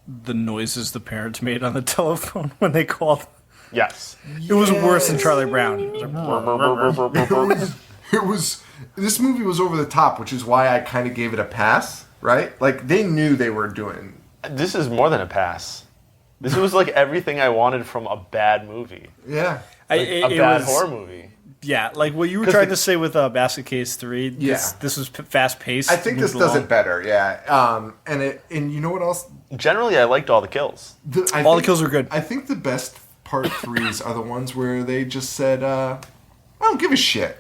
the noises the parents made on the telephone when they called? Yes. It was worse than Charlie Brown. It was like, It was. This movie was over the top, which is why I kind of gave it a pass, right? Like, they knew they were doing. This is more than a pass. This was like everything I wanted from a bad movie. Yeah. A bad horror movie. Yeah, like what you were 'Cause trying to say with Basket Case 3. Yeah. This was fast paced. I think this does it better, yeah. And you know what else? Generally, I liked all the kills. All the kills were good. I think the best part 3s are the ones where they just said, I don't give a shit.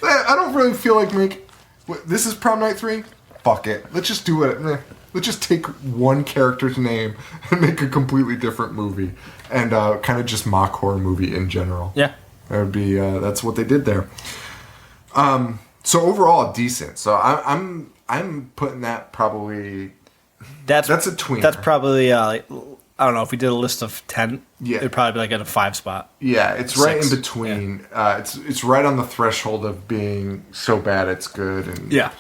I don't really feel like this is Prom Night 3? Fuck it. Let's just do it. Let's just take one character's name and make a completely different movie. And kind of just mock horror movie in general. Yeah. That would be, that's what they did there. So overall, decent. So I'm putting that probably... That's a tweener. That's probably, like, I don't know, if we did a list of 10, Yeah. it'd probably be like at a 5 spot. Yeah, it's right in 6. between. It's right on the threshold of being so bad it's good. And Yeah.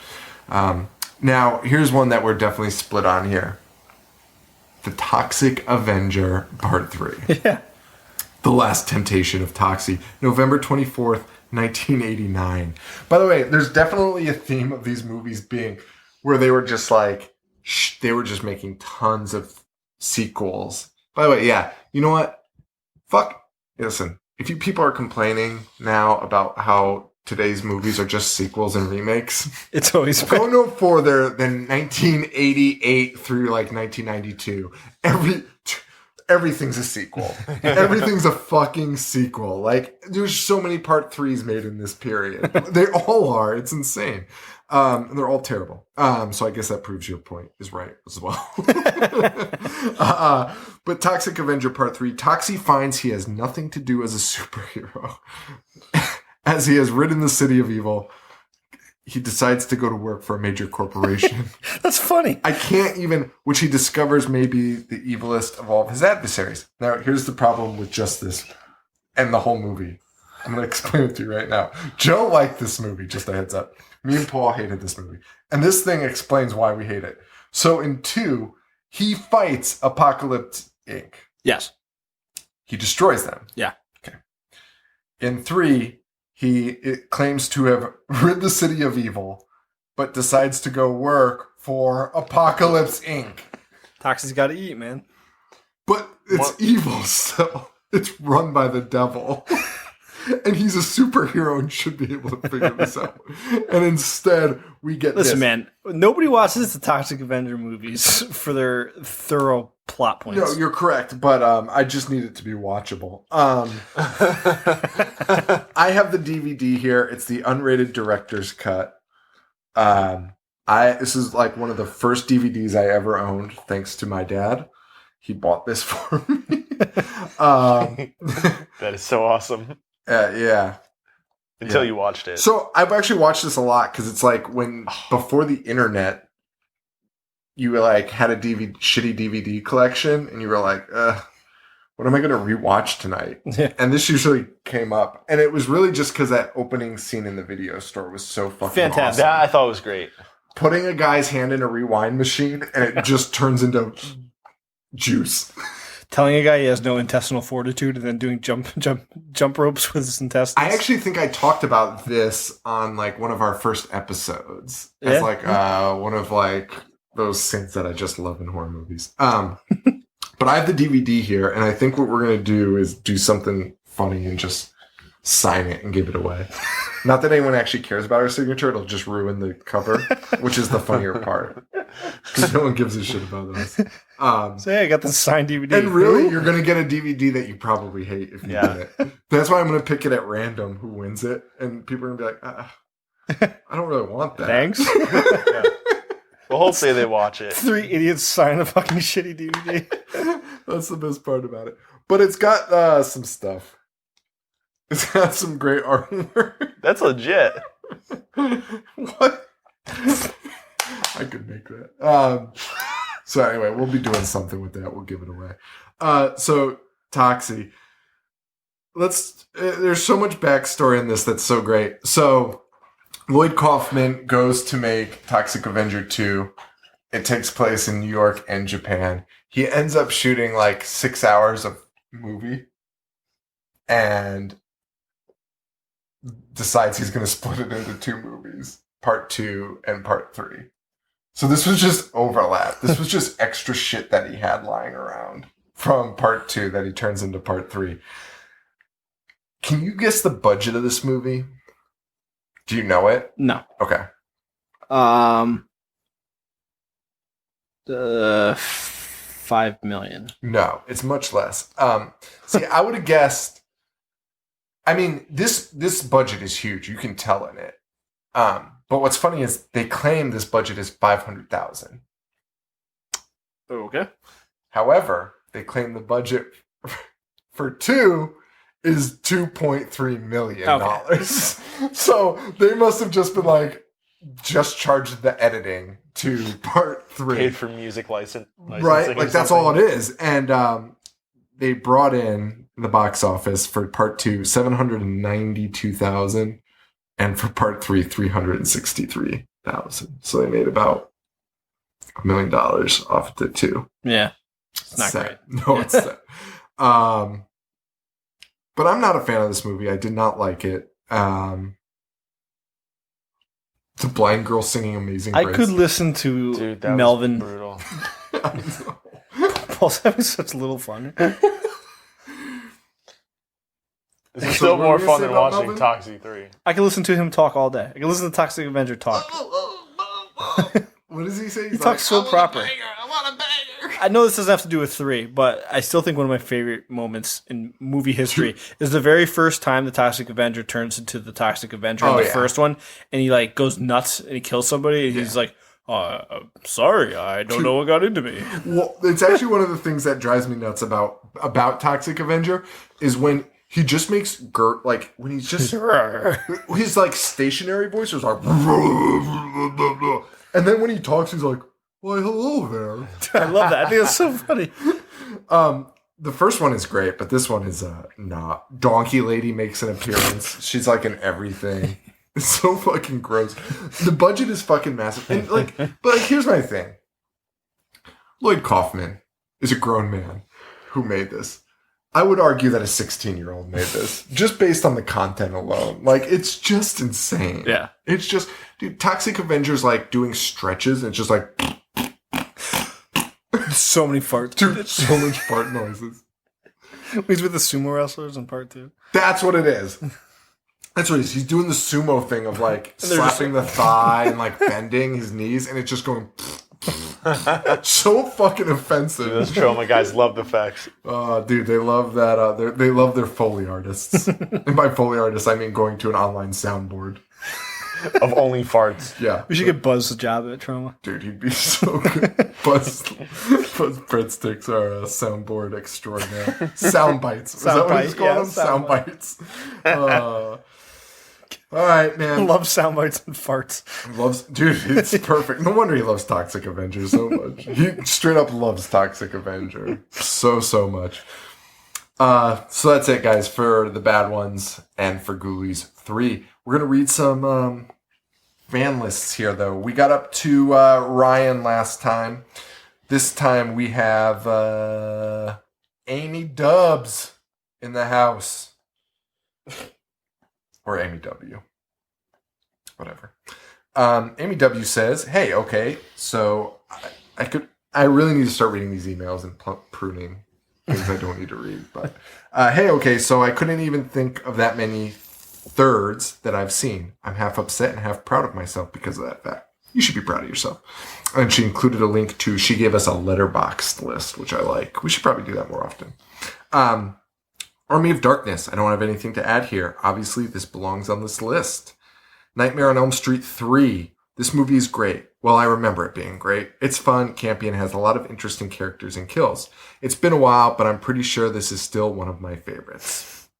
Now, here's one that we're definitely split on here. The Toxic Avenger Part 3. Yeah. The Last Temptation of Toxie. November 24th, 1989. By the way, there's definitely a theme of these movies being where they were just like, they were just making tons of sequels. By the way, yeah, you know what? Listen, if you people are complaining now about how today's movies are just sequels and remakes, It's always go no further than 1988 through like 1992. Everything's a sequel. Everything's a fucking sequel. Like, there's so many part 3s made in this period. They all are. It's insane. And they're all terrible. So I guess that proves your point is right as well. But Toxic Avenger Part 3, Toxie finds he has nothing to do as a superhero. As he has ridden the city of evil, he decides to go to work for a major corporation. That's funny. I can't even, which he discovers may be the evilest of all of his adversaries. Now, here's the problem with just this and the whole movie. I'm going to explain it to you right now. Joe liked this movie, just a heads up. Me and Paul hated this movie. And this thing explains why we hate it. So in 2, he fights Apocalypse Inc. Yes. He destroys them. Yeah. Okay. In 3, it claims to have rid the city of evil, but decides to go work for Apocalypse Inc. Toxie's got to eat, man. But it's What? evil still. It's run by the devil. And he's a superhero and should be able to figure this out. And instead, we get Listen, this. man, nobody watches the Toxic Avenger movies for their thorough plot points. No, you're correct, but I just need it to be watchable. I have the DVD here. It's the unrated director's cut. This is like one of the first DVDs I ever owned, thanks to my dad. He bought this for me. That is so awesome. Yeah. Until you watched it. So I've actually watched this a lot because it's like before the internet, you like had a shitty DVD collection, and you were like, what am I going to rewatch tonight? Yeah. And this usually came up. And it was really just because that opening scene in the video store was so fucking Fantastic. awesome. That I thought was great. Putting a guy's hand in a rewind machine and it just turns into juice. Telling a guy he has no intestinal fortitude and then doing jump ropes with his intestines. I actually think I talked about this on like one of our first episodes. Yeah? As like one of like those things that I just love in horror movies. But I have the DVD here, and I think what we're going to do is do something funny and just sign it and give it away. Not that anyone actually cares about our signature. It'll just ruin the cover, which is the funnier part. Because no one gives a shit about us. So hey, I got the signed DVD. And really, you're going to get a DVD that you probably hate if you get it. That's why I'm going to pick it at random who wins it. And people are going to be like, I don't really want that. Thanks. Yeah. Well, hopefully they watch it. 3 idiots sign a fucking shitty DVD. That's the best part about it. But it's got some stuff. It's got some great artwork. That's legit. What? I could make that. So anyway, we'll be doing something with that. We'll give it away. So Toxie. There's so much backstory in this that's so great. So Lloyd Kaufman goes to make Toxic Avenger 2. It takes place in New York and Japan. He ends up shooting like 6 hours of movie and decides he's going to split it into 2 movies, part 2 and part 3. So this was just overlap. This was just extra shit that he had lying around from part 2 that he turns into part 3. Can you guess the budget of this movie? Do you know it? No. Okay. 5 million. No, it's much less. See, I would have guessed. I mean, this budget is huge. You can tell in it. But what's funny is they claim this budget is $500,000. Okay. However, they claim the budget for 2 is $2.3 million. Okay. So they must have just been like, just charged the editing to part 3. Paid for music licensing. Right, like that's all it is. And they brought in the box office for part 2 $792,000, and for part 3 $363,000. So they made about $1 million off the 2. Yeah, it's not great. No, it's not. But I'm not a fan of this movie. I did not like it. The blind girl singing Amazing Grace. I could listen to Dude, that Melvin. was brutal. Paul's having such little fun. This is So still what more were you fun gonna than say watching about Toxic 3. I can listen to him talk all day. I can listen to Toxic Avenger talk. What does he say? He talks so proper. I want a banger. I know this doesn't have to do with 3, but I still think one of my favorite moments in movie history is the very first time the Toxic Avenger turns into the Toxic Avenger in the first one, and he like goes nuts and he kills somebody, and he's like, sorry, I don't know what got into me. Well, it's actually one of the things that drives me nuts about Toxic Avenger is when he just makes like when he's just his like stationary voice is like, and then when he talks, he's like, "Why, hello there." I love that. I think that's so funny. The first one is great, but this one is not. Donkey Lady makes an appearance. She's like in everything. It's so fucking gross. The budget is fucking massive. And but here's my thing. Lloyd Kaufman is a grown man who made this. I would argue that a 16-year-old made this just based on the content alone. Like, it's just insane. Yeah. It's just, dude, Toxic Avenger's like doing stretches and it's just like, So many farts. dude, so much fart noises. He's with the sumo wrestlers in part 2. That's what it is. That's what it is. He's doing the sumo thing of like slapping the thigh and like bending his knees, and it's just going so fucking offensive. Those trauma guys love the effects. Dude, they love that. They love their Foley artists. And by Foley artists, I mean going to an online soundboard. Of only farts. Yeah. We should get Buzz a job at Trauma. Dude, he'd be so good. Buzz Breadsticks are a soundboard extraordinaire. Sound bites. Is that what he's calling them? Sound bites. All right, man. Love sound bites and farts. Dude, it's perfect. No wonder he loves Toxic Avenger so much. He straight up loves Toxic Avenger so much. So that's it, guys, for the bad ones and for Ghoulies 3. We're gonna read some fan lists here, though. We got up to Ryan last time. This time we have Amy Dubs in the house. Or Amy W. Whatever. Amy W says, hey, okay, so I really need to start reading these emails and pruning things I don't need to read. But, hey, okay, so I couldn't even think of that many thirds that I've seen. I'm half upset and half proud of myself because of that fact. You should be proud of yourself. And she included a link to, she gave us a letterboxed list, which I like. We should probably do that more often. Army of Darkness. I don't have anything to add here. Obviously, this belongs on this list. Nightmare on Elm Street 3. This movie is great. Well, I remember it being great. It's fun, campy, and has a lot of interesting characters and kills. It's been a while, but I'm pretty sure this is still one of my favorites.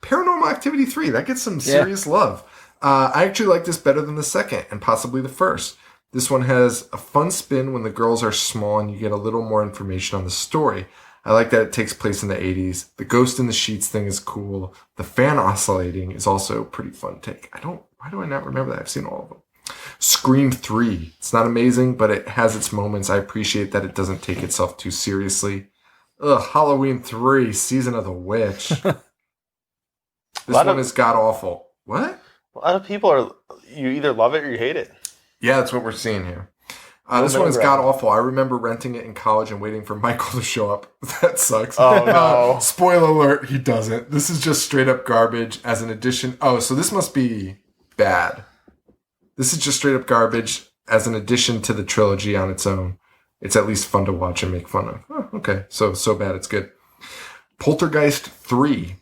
Paranormal Activity 3. That gets some serious love. I actually like this better than the second, and possibly the first. This one has a fun spin when the girls are small and you get a little more information on the story. I like that it takes place in the 80s. The ghost in the sheets thing is cool. The fan oscillating is also a pretty fun take. Why do I not remember that? I've seen all of them. Scream 3. It's not amazing, but it has its moments. I appreciate that it doesn't take itself too seriously. Halloween 3, Season of the Witch. This one is god-awful. What? A lot of people you either love it or you hate it. Yeah, that's what we're seeing here. This one is god-awful. I remember renting it in college and waiting for Michael to show up. That sucks. Oh, no. Spoiler alert, he doesn't. This is just straight up garbage as an addition. Oh, so this must be bad. This is just straight up garbage as an addition to the trilogy on its own. It's at least fun to watch and make fun of. Oh, okay, so bad it's good. Poltergeist 3.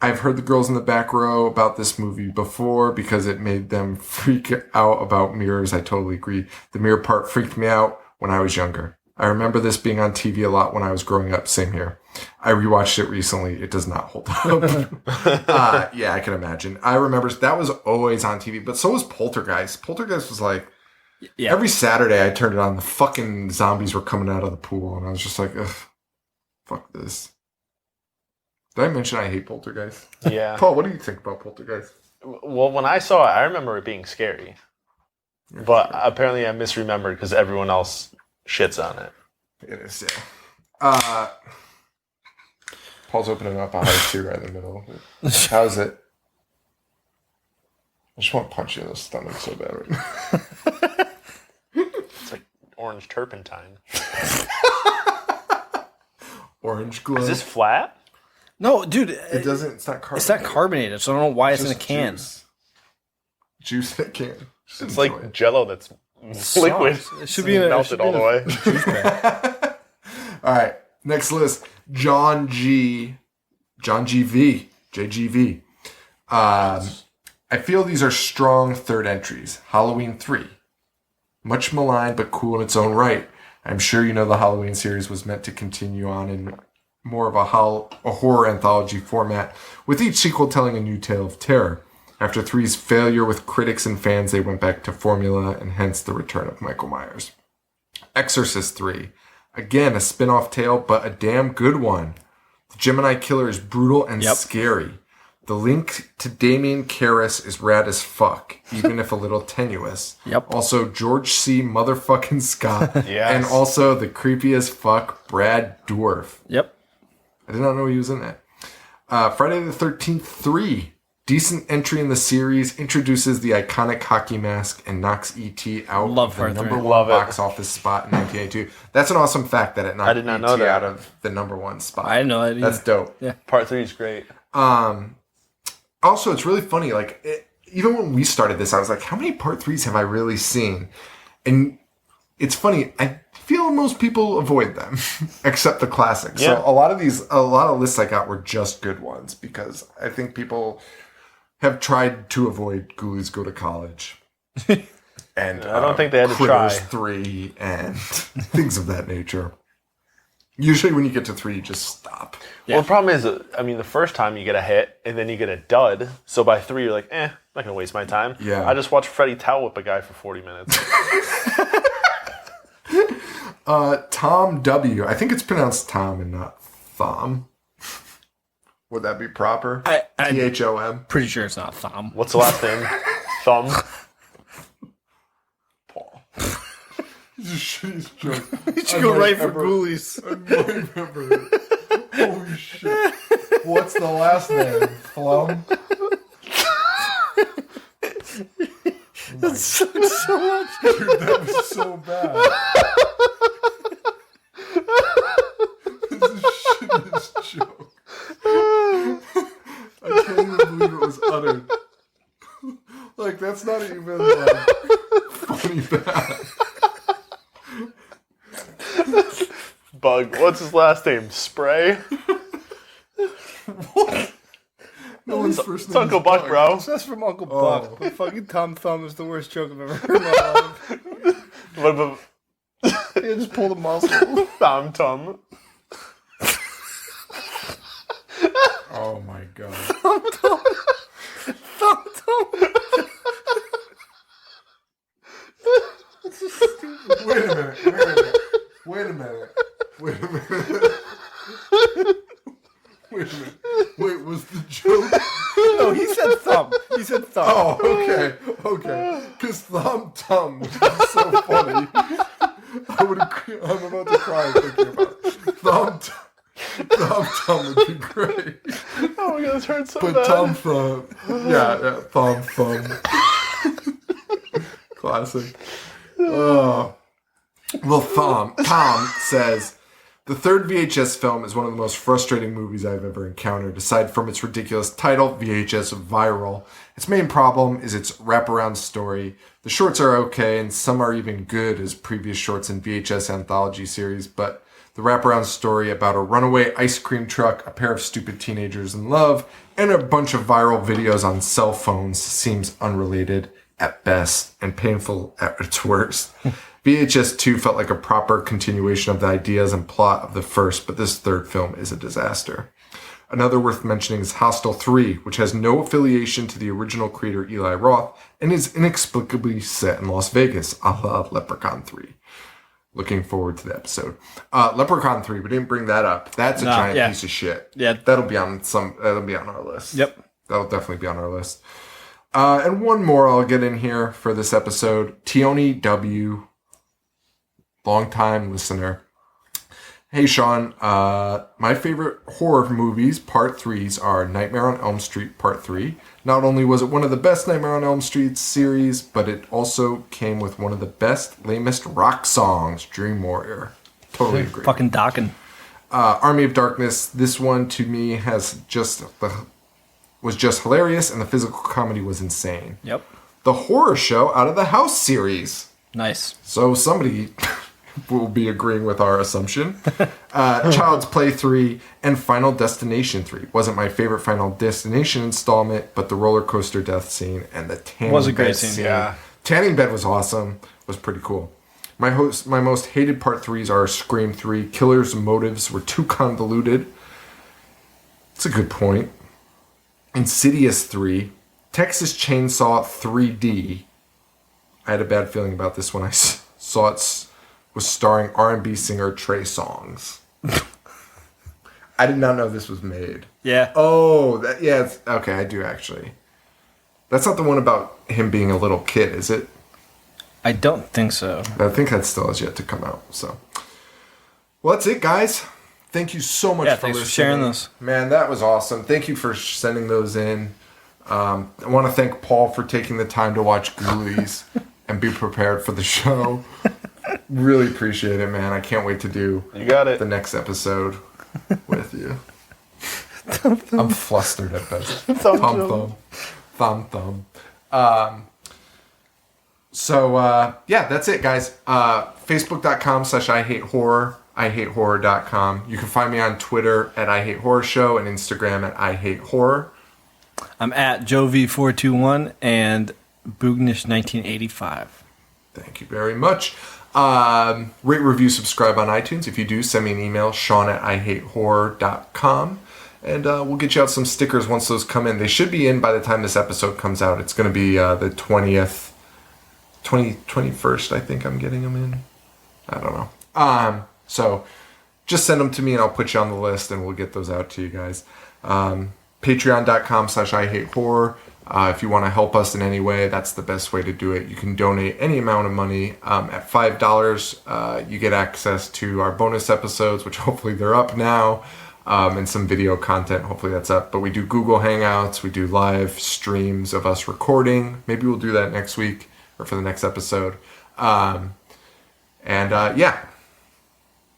I've heard the girls in the back row about this movie before because it made them freak out about mirrors. I totally agree. The mirror part freaked me out when I was younger. I remember this being on TV a lot when I was growing up. Same here. I rewatched it recently. It does not hold up. Yeah, I can imagine. I remember that was always on TV, but so was Poltergeist. Poltergeist was like, every Saturday I turned it on. The fucking zombies were coming out of the pool, and I was just like, ugh, fuck this. Did I mention I hate Poltergeist? Yeah. Paul, what do you think about Poltergeist? Well, when I saw it, I remember it being scary. But apparently I misremembered because everyone else shits on it. It is, yeah. Paul's opening up a high tea right in the middle. How's it? I just want to punch you in the stomach so bad right now. It's like orange turpentine. Orange glow. Is this flat? No, dude. It doesn't. It's not carbonated. It's not carbonated, so I don't know why it's in a can. Juice in a can. It's like Jello that's liquid. It should be melted all the way. Juice bag. All right. Next list. John GV. JGV. I feel these are strong third entries. Halloween 3. Much maligned, but cool in its own right. I'm sure you know the Halloween series was meant to continue on in more of a horror anthology format, with each sequel telling a new tale of terror. After 3's failure with critics and fans, they went back to formula, and hence the return of Michael Myers. Exorcist 3. Again, a spin-off tale, but a damn good one. The Gemini Killer is brutal and scary. The link to Damien Karras is rad as fuck, even if a little tenuous. Also, George C. motherfucking Scott. Yes. And also the creepy as fuck Brad Dourif. I did not know he was in that. Friday the 13th 3. Decent entry in the series, introduces the iconic hockey mask and knocks E.T. out of the number one box office spot in 1982. That's an awesome fact that it knocked E.T. out of the number one spot. I didn't know that either. That's dope. Yeah. Part 3 is great. Also, it's really funny. Like, even when we started this, I was like, how many part 3s have I really seen? And it's funny. I feel most people avoid them, except the classics. Yeah. So a lot of lists I got were just good ones because I think people have tried to avoid Ghoulies Go to College. And I don't think they had to Critters try. 3 and things of that nature. Usually when you get to 3, you just stop. Well, the problem is, the first time you get a hit, and then you get a dud. So by 3, you're like, I'm not going to waste my time. Yeah. I just watched Freddie towel whip a guy for 40 minutes. Tom W. I think it's pronounced Tom and not Thom. Would that be proper? Thom? Pretty sure it's not Thom. What's the last name? Thumb? Paul. It's a shittiest joke. You should go right for Ghoulies. I might remember it. Holy shit. What's the last name? Flum? That sucks so much. Dude, that was so bad. This is the shittiest joke. I can't even believe it was uttered. Like, that's not even, like, funny bad. Bug. What's his last name? Spray? What? No one's first It's name Uncle is Buck, Buck. bro. That's from Uncle Buck. But fucking Tom Thumb is the worst joke I've ever heard in my life. What about He just pulled a muscle. Thumb Tum? Oh my god. Thumb Thumb. That's just stupid. Wait a minute. Wait a minute. Wait, was the joke? No, he said thumb. He said thumb. Oh, okay. Because Thumb Tum is so funny. I'm about to cry thinking about it. Thumb Tum would be great. Oh my god, this hurts so But bad. Tom Thumb. Yeah, Thumb. Classic. Oh. Well, Tom says, the third VHS film is one of the most frustrating movies I've ever encountered. Aside from its ridiculous title, VHS Viral, its main problem is its wraparound story. The shorts are okay, and some are even good as previous shorts in VHS anthology series, but the wraparound story about a runaway ice cream truck, a pair of stupid teenagers in love, and a bunch of viral videos on cell phones seems unrelated at best and painful at its worst. VHS 2 felt like a proper continuation of the ideas and plot of the first, but this third film is a disaster. Another worth mentioning is Hostel 3, which has no affiliation to the original creator Eli Roth and is inexplicably set in Las Vegas, a la Leprechaun 3. Looking forward to the episode. Leprechaun 3, we didn't bring that up. That's a giant piece of shit. Yeah. That'll be on our list. Yep. That'll definitely be on our list. And one more I'll get in here for this episode. Tioni W., long-time listener. Hey, Sean. My favorite horror movies, Part 3s, are Nightmare on Elm Street Part 3. Not only was it one of the best Nightmare on Elm Street series, but it also came with one of the best, lamest rock songs, Dream Warrior. Totally agree. Fucking Dockin'. Army of Darkness, this one to me was just hilarious, and the physical comedy was insane. Yep. The Horror Show Out of the House series. Nice. So somebody will be agreeing with our assumption. Child's Play 3 and Final Destination 3. Wasn't my favorite Final Destination installment, but the roller coaster death scene and the tanning Was a great bed scene, yeah. Tanning bed was awesome. Was pretty cool. My most hated Part 3s are Scream 3. Killer's motives were too convoluted. It's a good point. Insidious 3. Texas Chainsaw 3D. I had a bad feeling about this when I saw it was starring R&B singer Trey Songz. I did not know this was made. Yeah. Oh, okay, I do actually. That's not the one about him being a little kid, is it? I don't think so. I think that still has yet to come out. So, well, that's it, guys. Thank you so much for thanks listening. for sharing those. Man, that was awesome. Thank you for sending those in. I want to thank Paul for taking the time to watch Ghoulies and be prepared for the show. Really appreciate it, man. I can't wait to do the next episode with you. I'm flustered at best. Thumb. Yeah, that's it, guys. Facebook.com/IHateHorror, IHateHorror.com. You can find me on Twitter at IHateHorrorShow and Instagram at IHateHorror. I'm at JoV421 and Boognish1985. Thank you very much. Rate, review, subscribe on iTunes. If you do, send me an email, sean@ihatehorror.com. And we'll get you out some stickers once those come in. They should be in by the time this episode comes out. It's going to be the 21st, I think I'm getting them in. I don't know. So just send them to me and I'll put you on the list and we'll get those out to you guys. Patreon.com/ihatehorror. If you want to help us in any way, that's the best way to do it. You can donate any amount of money. At $5, you get access to our bonus episodes, which hopefully they're up now, and some video content. Hopefully that's up. But we do Google Hangouts. We do live streams of us recording. Maybe we'll do that next week or for the next episode. Yeah,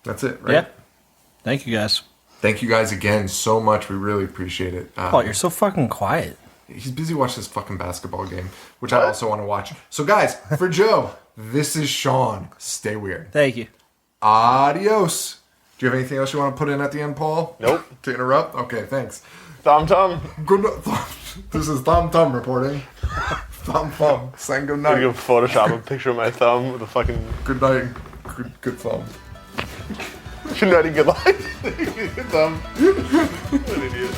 that's it, right? Yeah. Thank you, guys. Thank you guys again so much. We really appreciate it. Oh, you're so fucking quiet. He's busy watching this fucking basketball game, which I also want to watch. So, guys, for Joe, this is Sean. Stay weird. Thank you. Adios. Do you have anything else you want to put in at the end, Paul? Nope. To interrupt? Okay, thanks. Thumb Tum. Good. This is Thumb Tum reporting. Thumb Thumb. Saying good night. You can Photoshop a picture of my thumb with a fucking... Good night. Good thumb. Good night and good life. Good thumb. What an idiot.